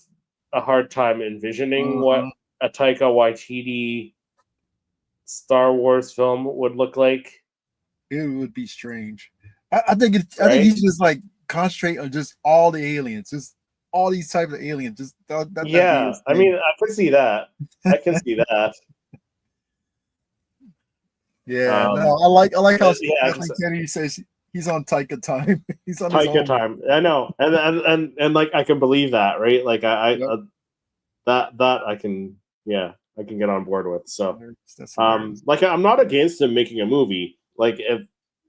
a hard time envisioning what Uh-huh. a Taika Waititi Star Wars film would look like, It would be strange. I think I think right? he's just like concentrate on just all the aliens, just all these types of aliens. Just that'd be Yeah, his I thing. mean, I can see that. I can see that. Yeah, no, Um, I like how yeah, Kathleen Kennedy says he's on Taika time. He's on his Taika own. time. I know, and like I can believe that, right? Like Yep. that I can, yeah, I can get on board with. So, That's hilarious. like I'm not against him making a movie. Like if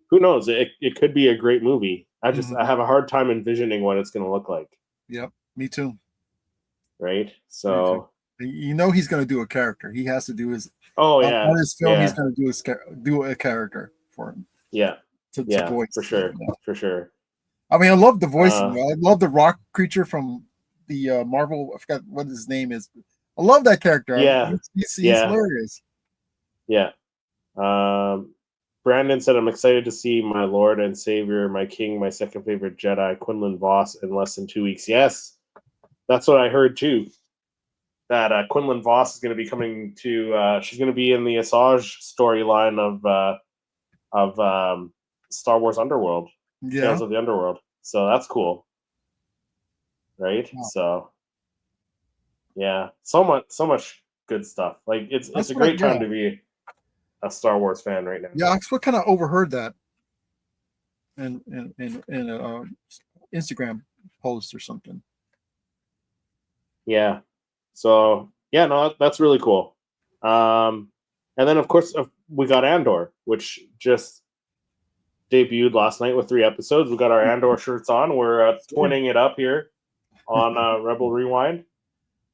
who knows, it could be a great movie. I Mhm. have a hard time envisioning what it's going to look like, Yep, me too. right? Me too. So, You know he's going to do a character. He has to do his oh on yeah, his film. He's yeah, going to do a character for him yeah, to yeah, for voice. sure, Yeah. for sure. I mean, I love the voice. Uh, I love the rock creature from the Marvel. I forgot what his name is. I love that character. yeah, He's yeah, hilarious. yeah. Um, Brandon said, "I'm excited to see my Lord and Savior, my King, my second favorite Jedi, Quinlan Voss, in less than 2 weeks." Yes, that's what I heard too. That Quinlan Voss is going to be coming to. She's going to be in the Asajj storyline of Star Wars Underworld, Yeah. Tales of the Underworld. So that's cool, right? Wow. So yeah, so much good stuff. Like it's That's a what. great time to be a Star Wars fan right now. Yeah. I what kind of overheard that in Instagram post or something. Yeah. So yeah, no, that's really cool. And then of course we got Andor, which just debuted last night with 3 episodes. We got our Andor shirts on. We're twinning it up here on Rebel Rewind.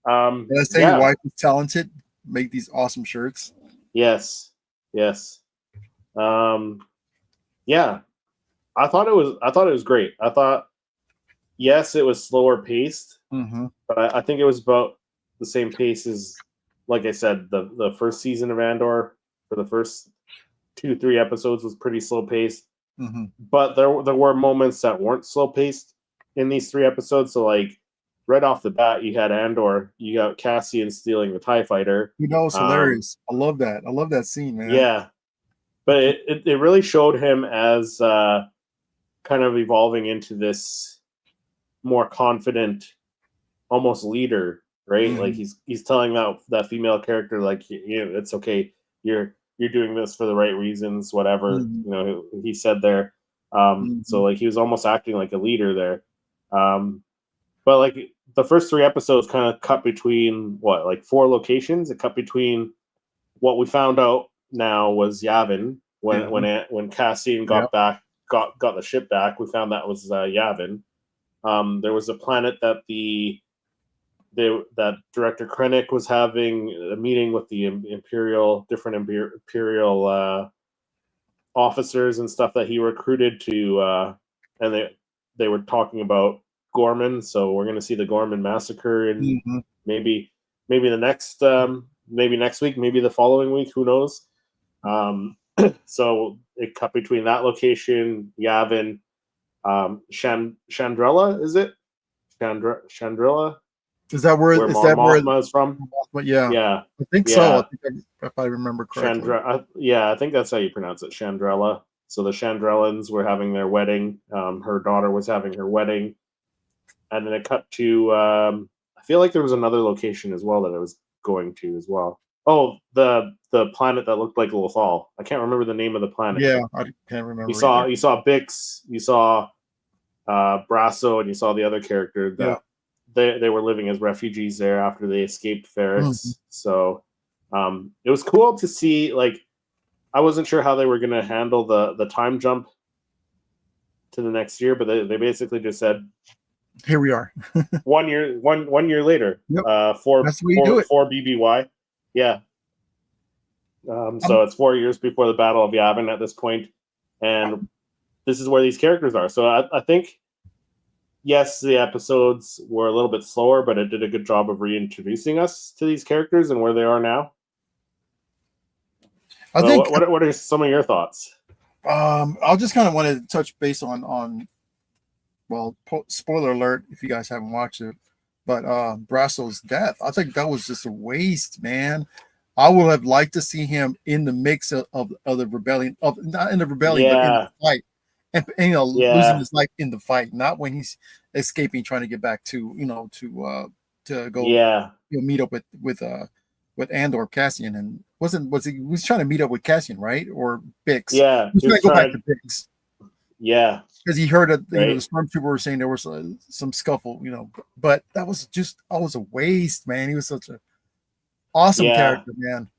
Did I say your Yeah. wife is talented? Make these awesome shirts. Yes. Yes. Yeah. I thought it was great. I thought yes, it was slower paced, Mm-hmm. but I think it was about the same pace as, like I said, the first season of Andor. For the first 2-3 episodes was pretty slow paced, Mm-hmm. but there were moments that weren't slow paced in these 3 episodes. So like right off the bat, you had Andor, you got Cassian stealing the TIE fighter. You know, it's hilarious. I love that. I love that scene, man. Yeah, but it really showed him as kind of evolving into this more confident, almost leader, right? Mm-hmm. Like he's telling that female character, like, it's okay, you're doing this for the right reasons, whatever. Mm-hmm. He said there. Mm-hmm. So like he was almost acting like a leader there. But like the first 3 episodes kind of cut between what, like 4 locations. It cut between what we found out now was Yavin. When Cassian got back, got the ship back, we found that was Yavin. There was a planet that that Director Krennic was having a meeting with the different imperial officers and stuff that he recruited to, and they were talking about Gorman. So we're going to see the Gorman massacre, and Mm-hmm. maybe the next maybe next week, maybe the following week, who knows. So it cut between that location, Yavin, Chandrella, is it? Chandrilla, Is that where? where Is that where? Mothma is from. But yeah, Yeah, I think so. I think if I remember correctly. I think that's how you pronounce it, Chandrella. So the Chandrellans were having their wedding. Her daughter was having her wedding, and then it cut to. I feel like there was another location as well that I was going to as well. Oh, the planet that looked like Lothal. I can't remember the name of the planet. Yeah, I can't remember. You saw Bix, you saw Brasso, and you saw the other character that they were living as refugees there after they escaped Ferrix. Mm-hmm. So it was cool to see. Like, I wasn't sure how they were going to handle the time jump to the next year, but they basically just said, "Here we are." 1 year, one year later. Yep. For That's the way you do it. For BBY. Yeah. So it's 4 years before the Battle of Yavin at this point, and this is where these characters are. So I think, yes, the episodes were a little bit slower, but it did a good job of reintroducing us to these characters and where they are now. I think. What are some of your thoughts? I'll just kind of want to touch base on. Well, spoiler alert if you guys haven't watched it, but Brasso's death. I think that was just a waste, man. I would have liked to see him in the mix of the rebellion, not in the rebellion, but in the fight, and losing his life in the fight, not when he's escaping, trying to get back to to go meet up with Andor, Cassian, and he was trying to meet up with Cassian, right, or Bix? Yeah, he was trying to go back to Bix. Yeah, because he heard that the stormtrooper were saying there was some scuffle, but that was a waste, man. He was such a awesome character, man.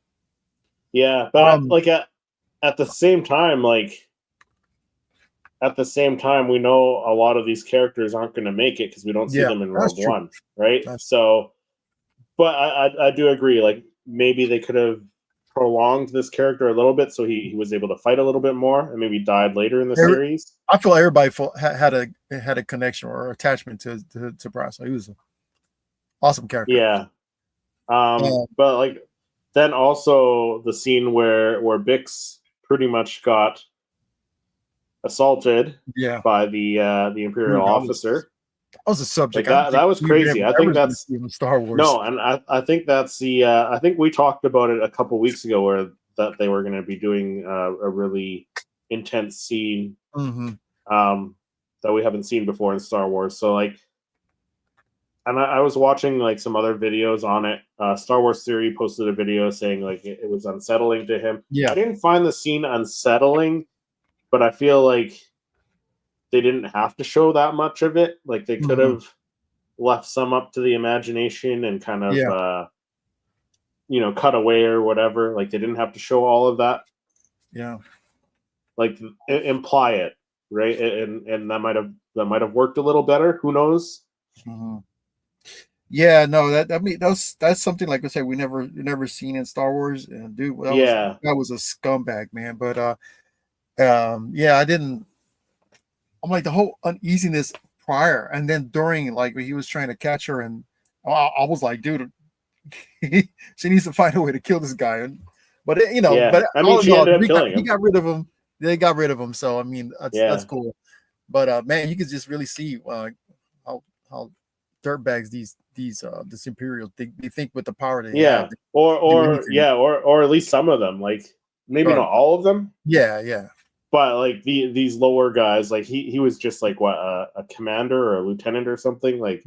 Yeah, but at the same time, we know a lot of these characters aren't going to make it because we don't see them in Rogue One, right? So, but I do agree. Like, maybe they could have prolonged this character a little bit so he was able to fight a little bit more and maybe died later in the series. I feel like everybody had a connection or attachment to Brasso. He was an awesome character. Yeah. But like then also the scene where Bix pretty much got assaulted by the Imperial officer. That was a subject. That was crazy. I think that's Star Wars. No, and I think that's the I think we talked about it a couple weeks ago where that they were going to be doing a really intense scene that we haven't seen before in Star Wars. So like, and I was watching like some other videos on it. Star Wars Theory posted a video saying like it was unsettling to him. Yeah, I didn't find the scene unsettling, but I feel like they didn't have to show that much of it. Like they could have left some up to the imagination and kind of Yeah. cut away or whatever. Like they didn't have to show all of that. Yeah. Like imply it, right? And that might have worked a little better. Who knows? Mm-hmm. Yeah, no, that's something like I said we never seen in Star Wars, and dude, that was a scumbag, man. But yeah, I didn't. I'm like the whole uneasiness prior, and then during, like when he was trying to catch her, and I was like, dude, she needs to find a way to kill this guy. But but I mean, she ended up killing him. He got rid of him. They got rid of him, so I mean, that's cool. But man, you could just really see how dirtbags this Imperial they think with the power they have. Or at least some of them, like maybe not all of them. Yeah. But like these lower guys, like he was just like what a commander or a lieutenant or something. Like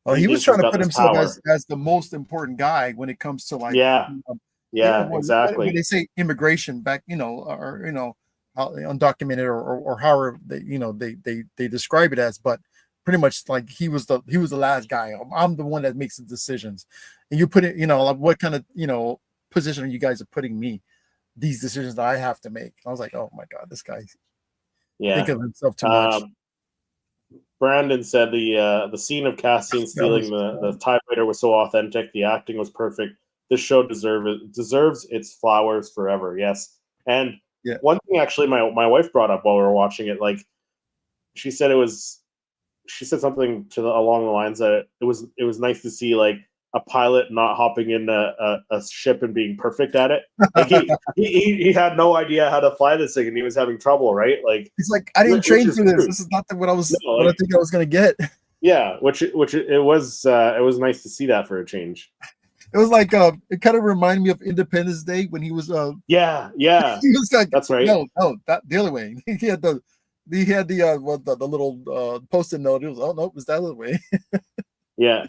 well, he was trying to put himself as the most important guy when it comes to like exactly. When they say immigration back, or undocumented or however they describe it as, but pretty much like he was the last guy. I'm the one that makes the decisions, and you put it, like what kind of position are you guys are putting me? These decisions that I have to make. I was like, oh my god, this guy think of himself too much. Brandon said the scene of Cassian stealing the TIE fighter was so authentic. The acting was perfect. This show deserves its flowers forever. Yes. And one thing actually my wife brought up while we were watching it, like she said something along the lines that it was nice to see like a pilot not hopping in a ship and being perfect at it. Like he had no idea how to fly this thing and he was having trouble, right? Like he's like, I didn't train for this. This is not what I think I was gonna get. Yeah, which it was nice to see that for a change. It was like it kind of reminded me of Independence Day when he was he was like, that's right. No, that the other way. He had the little post-it note. It was it was that other way. Yeah.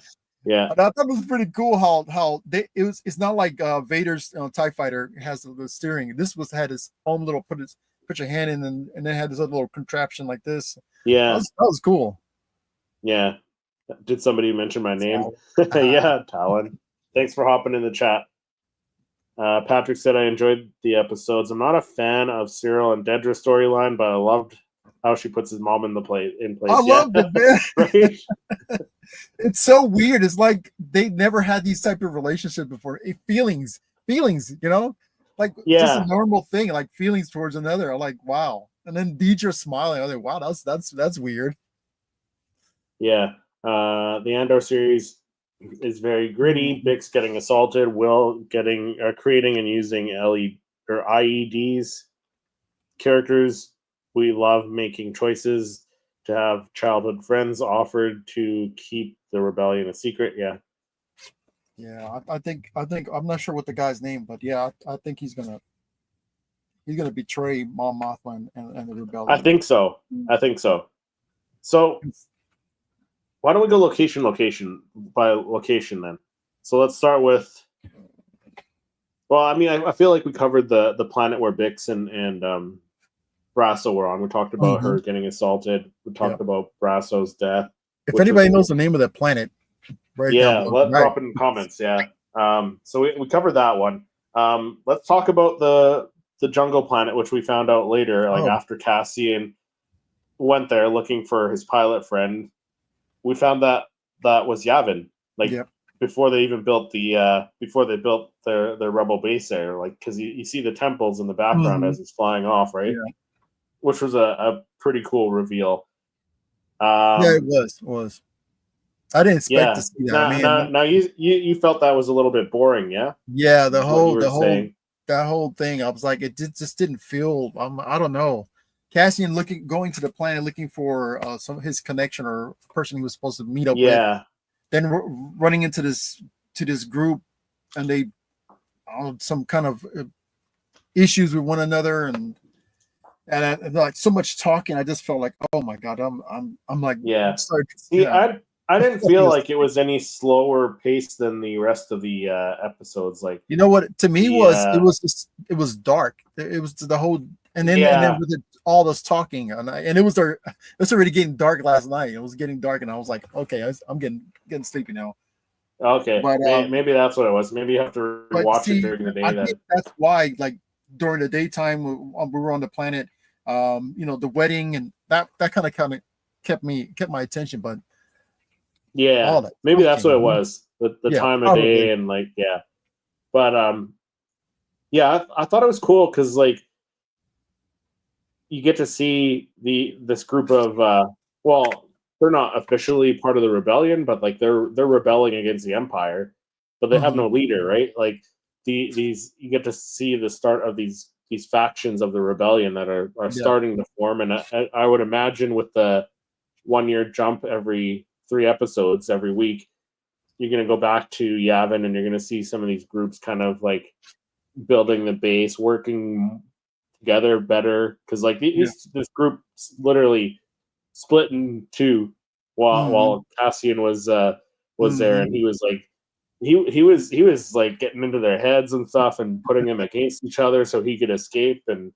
I thought it was pretty cool how it's not like Vader's TIE fighter has the steering. This had his own little put your hand in and then had this other little contraption like this. Yeah, that was cool. Yeah. Did somebody mention my name? Yeah, Talon. Thanks for hopping in the chat. Patrick said I enjoyed the episodes. I'm not a fan of Cyril and Dedra's storyline, but I loved how she puts his mom in place. I loved it, man. Right? It's so weird. It's like they never had these type of relationships before. Feelings, like just a normal thing, like feelings towards another. I'm like, wow. And then Deidre smiling. I'm like, wow, that's weird. Yeah. The Andor series is very gritty. Bix getting assaulted, Will creating and using IEDs. Characters we love making choices to have childhood friends offered to keep the rebellion a secret. Yeah. I think I'm not sure what the guy's name, but yeah, I think he's gonna betray Mom Mothma and the rebellion. I think so. So why don't we go location by location then? So let's start with. Well, I mean, I feel like we covered the planet where Bix and Brasso were on. We talked about her getting assaulted. We talked about Brasso's death. If anybody knows the name of that planet, drop it in the comments. Yeah. So we covered that one. Let's talk about the jungle planet, which we found out later, after Cassian went there looking for his pilot friend. We found that was Yavin. Before they even built their rebel base there, like because you see the temples in the background as he's flying off, right? Yeah. Which was a pretty cool reveal. It was. I didn't expect to see that. Now you felt that was a little bit boring, yeah? Yeah, that whole thing. I was like, it just didn't feel. I don't know. Cassian going to the planet looking for his connection or person he was supposed to meet up with. Then running into this group, and they some kind of issues with one another, and like so much talking. I just felt like, oh my god, I'm like, I didn't feel like it was any slower pace than the rest of the episodes. Like, you know what? To me, it was dark. It was the whole and then with all this talking, and it was already getting dark last night. It was getting dark, and I was like, okay, I'm getting sleepy now. Okay, But maybe that's what it was. Maybe you have to watch it during the day. I think that's why, like during the daytime, we were on the planet. The wedding and that kind of kept my attention. But yeah, maybe that's what it was. The time of day and like but I thought it was cool because like you get to see this group of well, they're not officially part of the rebellion, but like they're rebelling against the Empire, but they have no leader, right? Like these you get to see the start of these factions of the rebellion that are starting to form, and I would imagine with the 1 year jump every 3 episodes every week, you're going to go back to Yavin and you're going to see some of these groups kind of like building the base, working together better, because like this group literally split in two while Cassian was there, and he was like he was like getting into their heads and stuff and putting them against each other so he could escape, and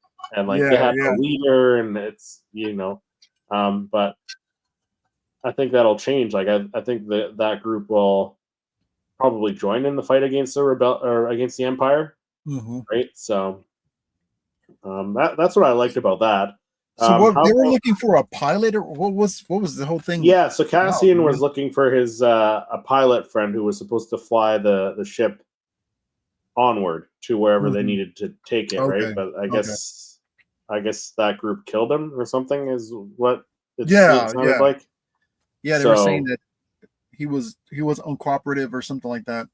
like they had a leader, and it's but I think that'll change. Like I think that group will probably join in the fight against against the Empire, right? So that's what I liked about that. So they were looking for a pilot, or what was the whole thing? Yeah, so Cassian was looking for his a pilot friend who was supposed to fly the ship onward to wherever they needed to take it, right? But I guess that group killed him or something is what it sounded like. Yeah, they were saying that he was uncooperative or something like that.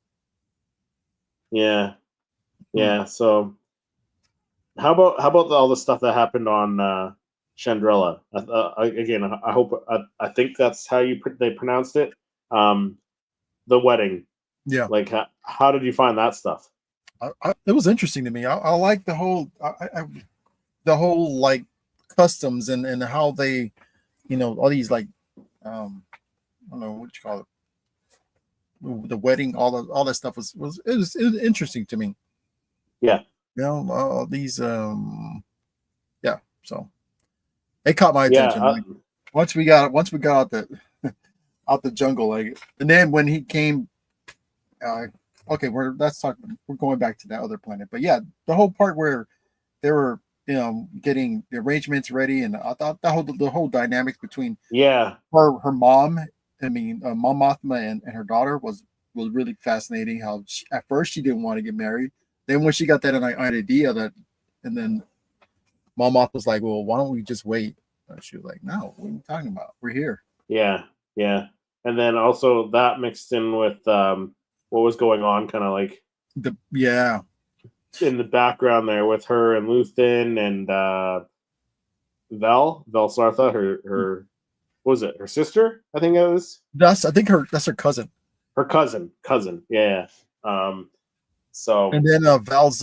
Yeah. So how about all the stuff that happened on Chandrilla? Again, I think that's how they pronounced it. The wedding. Yeah. Like how did you find that stuff? It was interesting to me. I like the whole like customs and how they, all these like I don't know what you call it, the wedding, all that stuff was interesting to me. Yeah. These so it caught my attention. Once we got out the jungle, like, and then when he came, okay, we're going back to that other planet, but yeah, the whole part where they were getting the arrangements ready, and I thought the whole dynamics between her mom, Mom Mothma and her daughter was really fascinating. How at first she didn't want to get married, then when she got that idea and then Mom Mothma was like, well, why don't we just wait? She was like, no, what are you talking about? We're here. Yeah. And then also that mixed in with what was going on, kind of like in the background there with her and Luthen and Vel Sartha, her what was it, her sister? I think it was. That's her cousin. Her cousin. Yeah. So and then Val's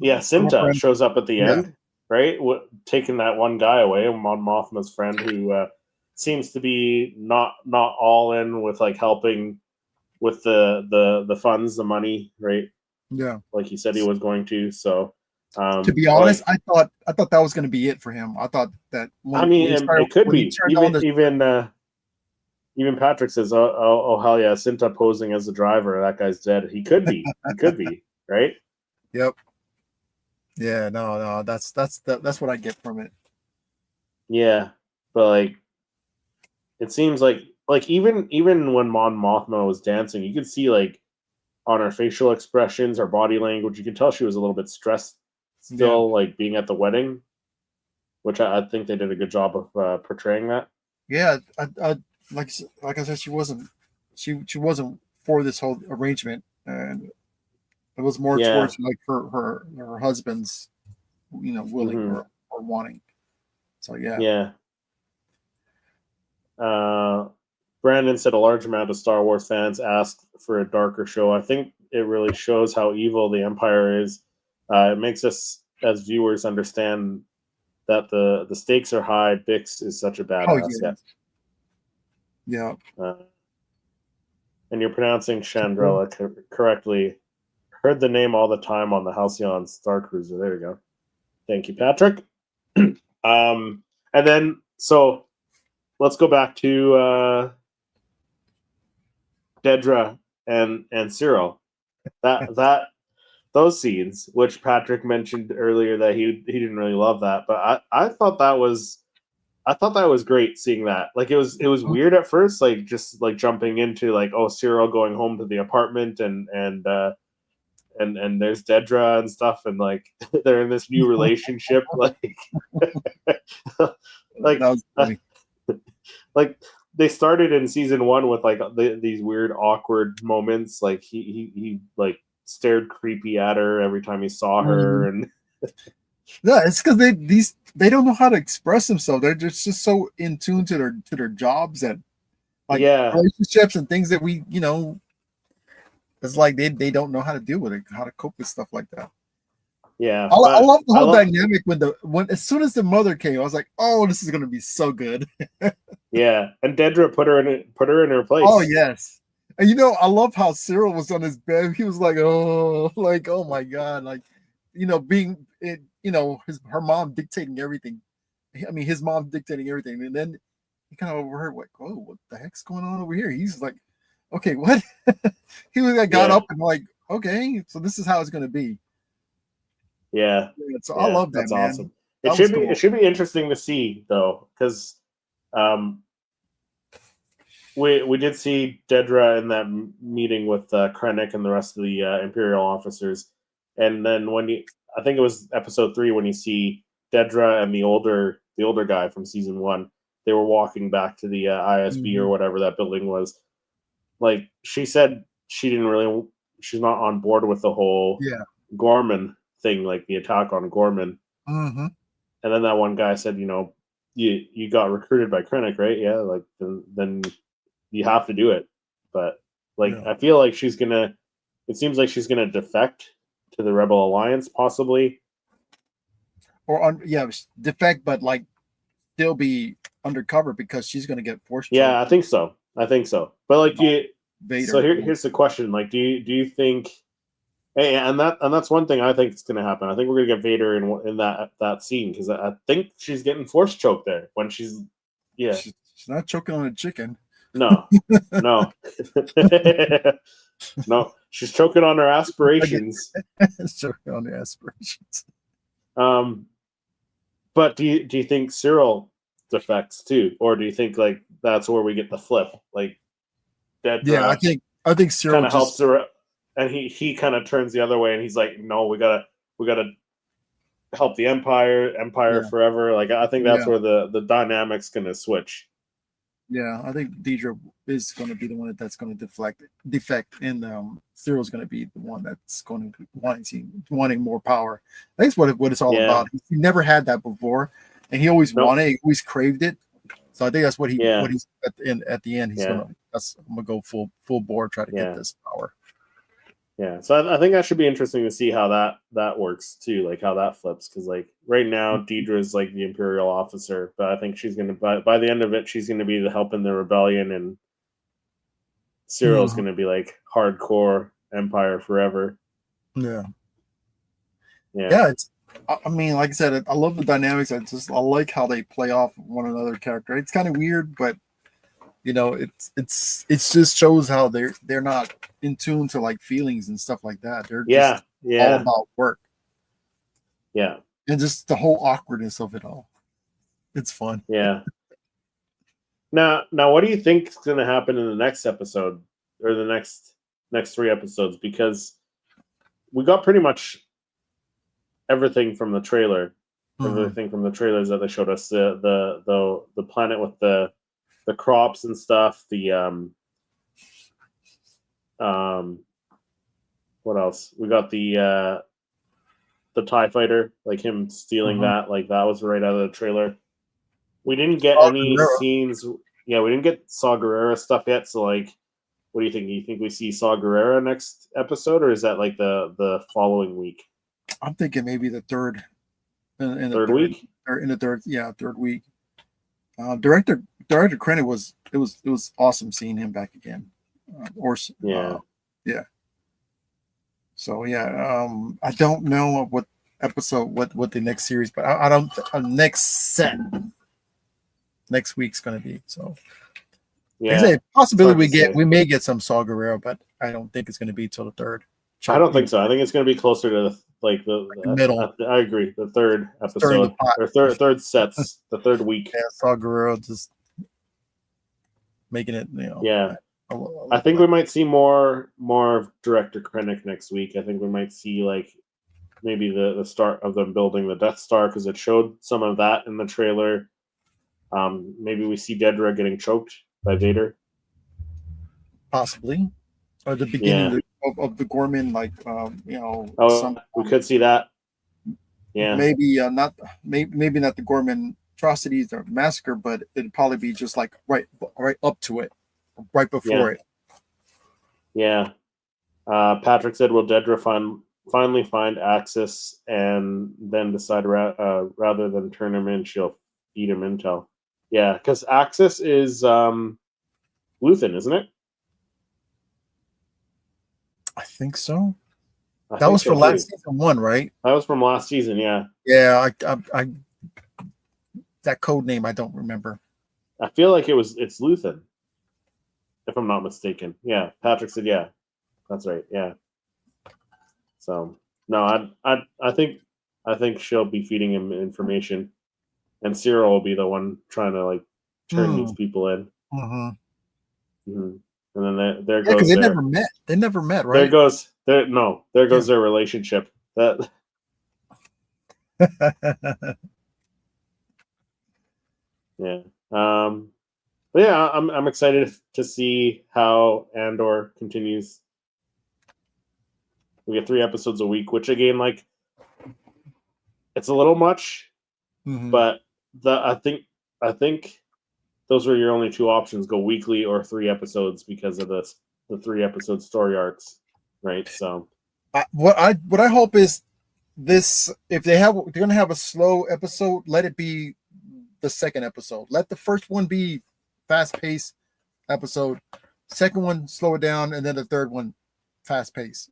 Cinta shows up at the end, right? Taking that one guy away, Mon Mothma's friend, who seems to be not all in with like helping with the funds, the money, right? Yeah, like he said he was going to. So to be honest, I thought that was going to be it for him. I thought that it could be even Patrick says, oh hell yeah, Cinta posing as the driver, that guy's dead. He could be right. Yep. Yeah, no, that's what I get from it. Yeah, but like it seems like even when Mon Mothma was dancing, you could see like on her facial expressions, her body language, you could tell she was a little bit stressed still, like being at the wedding, which I think they did a good job of portraying that. Yeah, I like I said, she wasn't for this whole arrangement, and it was more towards like her husband's, willing or wanting. So yeah. Brandon said a large amount of Star Wars fans asked for a darker show. I think it really shows how evil the Empire is. It makes us as viewers understand that the stakes are high. Bix is such a badass. Yeah. And you're pronouncing Chandrilla correctly. Heard the name all the time on the Halcyon Star Cruiser. There you go. Thank you, Patrick. And then so let's go back to Dedra and Cyril. That those scenes, which Patrick mentioned earlier that he didn't really love that, but I thought that was great seeing that. Like it was weird at first, like just like jumping into like, oh, Cyril going home to the apartment and there's Dedra and stuff, and like they're in this new relationship, like like That was funny. like they started in season 1 with like these weird awkward moments, like he like stared creepy at her every time he saw her, and No, it's because they don't know how to express themselves. They're just so in tune to their jobs and like yeah, relationships and things that we, it's like they don't know how to deal with it, how to cope with stuff like that. yeah. I But love the I whole love, dynamic when as soon as the mother came, I was like, oh, this is gonna be so good. yeah, and Dedra put her in her place. Oh yes. And I love how Cyril was on his bed. He was like, oh my god, like being it, her mom dictating everything. I mean, his mom dictating everything, and then he kind of overheard, like, oh, what the heck's going on over here? He's like, okay, what? He was like, got Yeah. up and like, okay, so this is how it's going to be. Yeah, So yeah, I love that, that's man. awesome. That was cool. It should be interesting to see though, because we did see Dedra in that meeting with Krennic and the rest of the Imperial officers, and then I think it was episode 3 when you see Dedra and the older guy from season 1, they were walking back to the ISB or whatever that building was. Like she said, she's not on board with the whole Gorman thing, like the attack on Gorman. Mm-hmm. And then that one guy said, you got recruited by Krennic, right? Yeah, like then you have to do it. But like I feel like it seems like she's gonna defect to the Rebel Alliance, possibly. Or defect, but like still be undercover because she's gonna get forced. Yeah, I think so. But like Vader. So here's the question: like, do you think? Hey, and that's one thing I think is going to happen. I think we're going to get Vader in that scene, because I think she's getting force choked there when she's She's not choking on a chicken. No. No, she's choking on her aspirations. Choking on the aspirations. But do you think Cyril defects too, or do you think like that's where we get the flip? Like, I think Cyril kind of helps her, and he kind of turns the other way, and he's like, no, we gotta help the Empire forever. Like, I think that's where the dynamic's gonna switch. Yeah, I think Deidre is going to be the one that's going to defect, and Cyril's going to be the one that's going to wanting more power. I think that's what it's all about. He never had that before, and he always wanted, he always craved it. So I think that's what he's at the end. He's I'm gonna go full bore, try to get this power. Yeah, so I think that should be interesting to see how that works too, like how that flips. Because like right now, Deidre is like the Imperial officer, but I think she's gonna by the end of it, she's gonna be the help in the rebellion, and Cyril's gonna be like hardcore Empire forever. Yeah. It's. I mean, like I said, I love the dynamics. I like how they play off one another character. It's kind of weird, but it just shows how they're not in tune to like feelings and stuff like that. They're just all about work. Yeah. And just the whole awkwardness of it all. It's fun. Yeah. Now what do you think is going to happen in the next episode, or the next 3 episodes? Because we got pretty much everything from the trailer. Everything from the trailers that they showed us. The planet with the crops and stuff, what else? We got the TIE fighter, like him stealing that, like that was right out of the trailer. We didn't get any scenes. Yeah, we didn't get Saw Gerrera stuff yet. So like, what do you think? Do you think we see Saw Gerrera next episode, or is that like the following week? I'm thinking maybe the third. In the third week? Or in the third week. Director Krennic was awesome seeing him back again. So I don't know episode, what the next series, but I don't next set next week's gonna be. So Yeah, there's a possibility hard to say. we may get some Saw Gerrera, but I don't think it's gonna be till the third. I don't think so. I think it's going to be closer to the middle. I agree. The third Stirring the episode pot. or third sets, the third week. Yeah, Saw Gerrera just making it, Yeah. I think we might see more of Director Krennic next week. I think we might see like maybe the start of them building the Death Star, because it showed some of that in the trailer. Maybe we see Dedra getting choked by Vader. Possibly. Or the beginning of the Gorman, like we could see that. Yeah. Maybe not the Gorman atrocities or massacre, but it'd probably be just like right up to it, right before it. Yeah. Patrick said, "Will Dedra finally find Axis and then decide rather than turn him in, she'll feed him intel?" Yeah, because Axis is Luthen, isn't it? I think so. That was for last season 1, right? That was from last season, yeah. Yeah, I that code name I don't remember. I feel like it's Luthen, if I'm not mistaken. Yeah, Patrick said, yeah, that's right. Yeah. So no, I think she'll be feeding him information, and Cyril will be the one trying to like turn these people in. Mm-hmm. And then there goes. Because they never met. They never met, right? There goes their relationship. That. Yeah. But yeah, I'm excited to see how Andor continues. We get 3 episodes a week, which again, like, it's a little much, but I think those were your only 2 options: go weekly or 3 episodes, because of the 3 episode story arcs, right? So, what I hope is this: if they're gonna have a slow episode, let it be the second episode. Let the first one be fast paced episode, second one slow it down, and then the third one fast paced.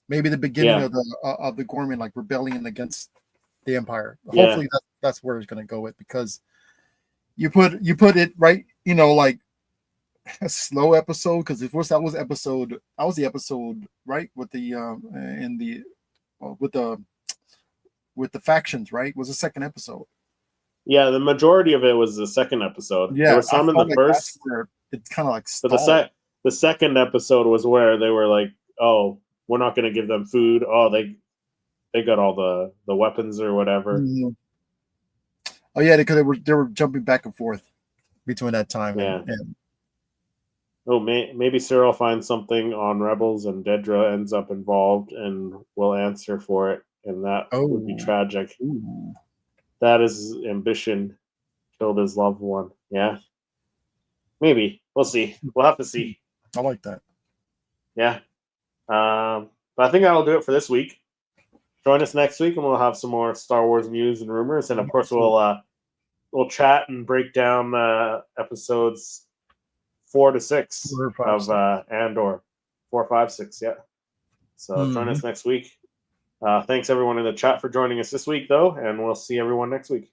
Maybe the beginning of the Gorman, like, rebellion against the Empire. Yeah. Hopefully that's where it's going to go with, because you put it right, like a slow episode, because that was the episode, right, with the with the factions, right? Was the second episode. Yeah, the majority of it was the second episode. Yeah, there was some in the first. It's kind of like stalled. But the second episode was where they were like, "Oh, we're not going to give them food. Oh, they got all the weapons or whatever." Mm-hmm. Oh yeah, because they were jumping back and forth between that time. Yeah. Oh, maybe Cyril finds something on Rebels and Dedra ends up involved and will answer for it, and that would be tragic. Ooh. That is ambition killed his loved one. Yeah. Maybe. We'll see. We'll have to see. I like that. Yeah. But I think that'll do it for this week. Join us next week, and we'll have some more Star Wars news and rumors, and of course we'll chat and break down episodes 4 to 6 of Andor. 4, 5, 6. Yeah. So join us next week. Thanks everyone in the chat for joining us this week, though, and we'll see everyone next week.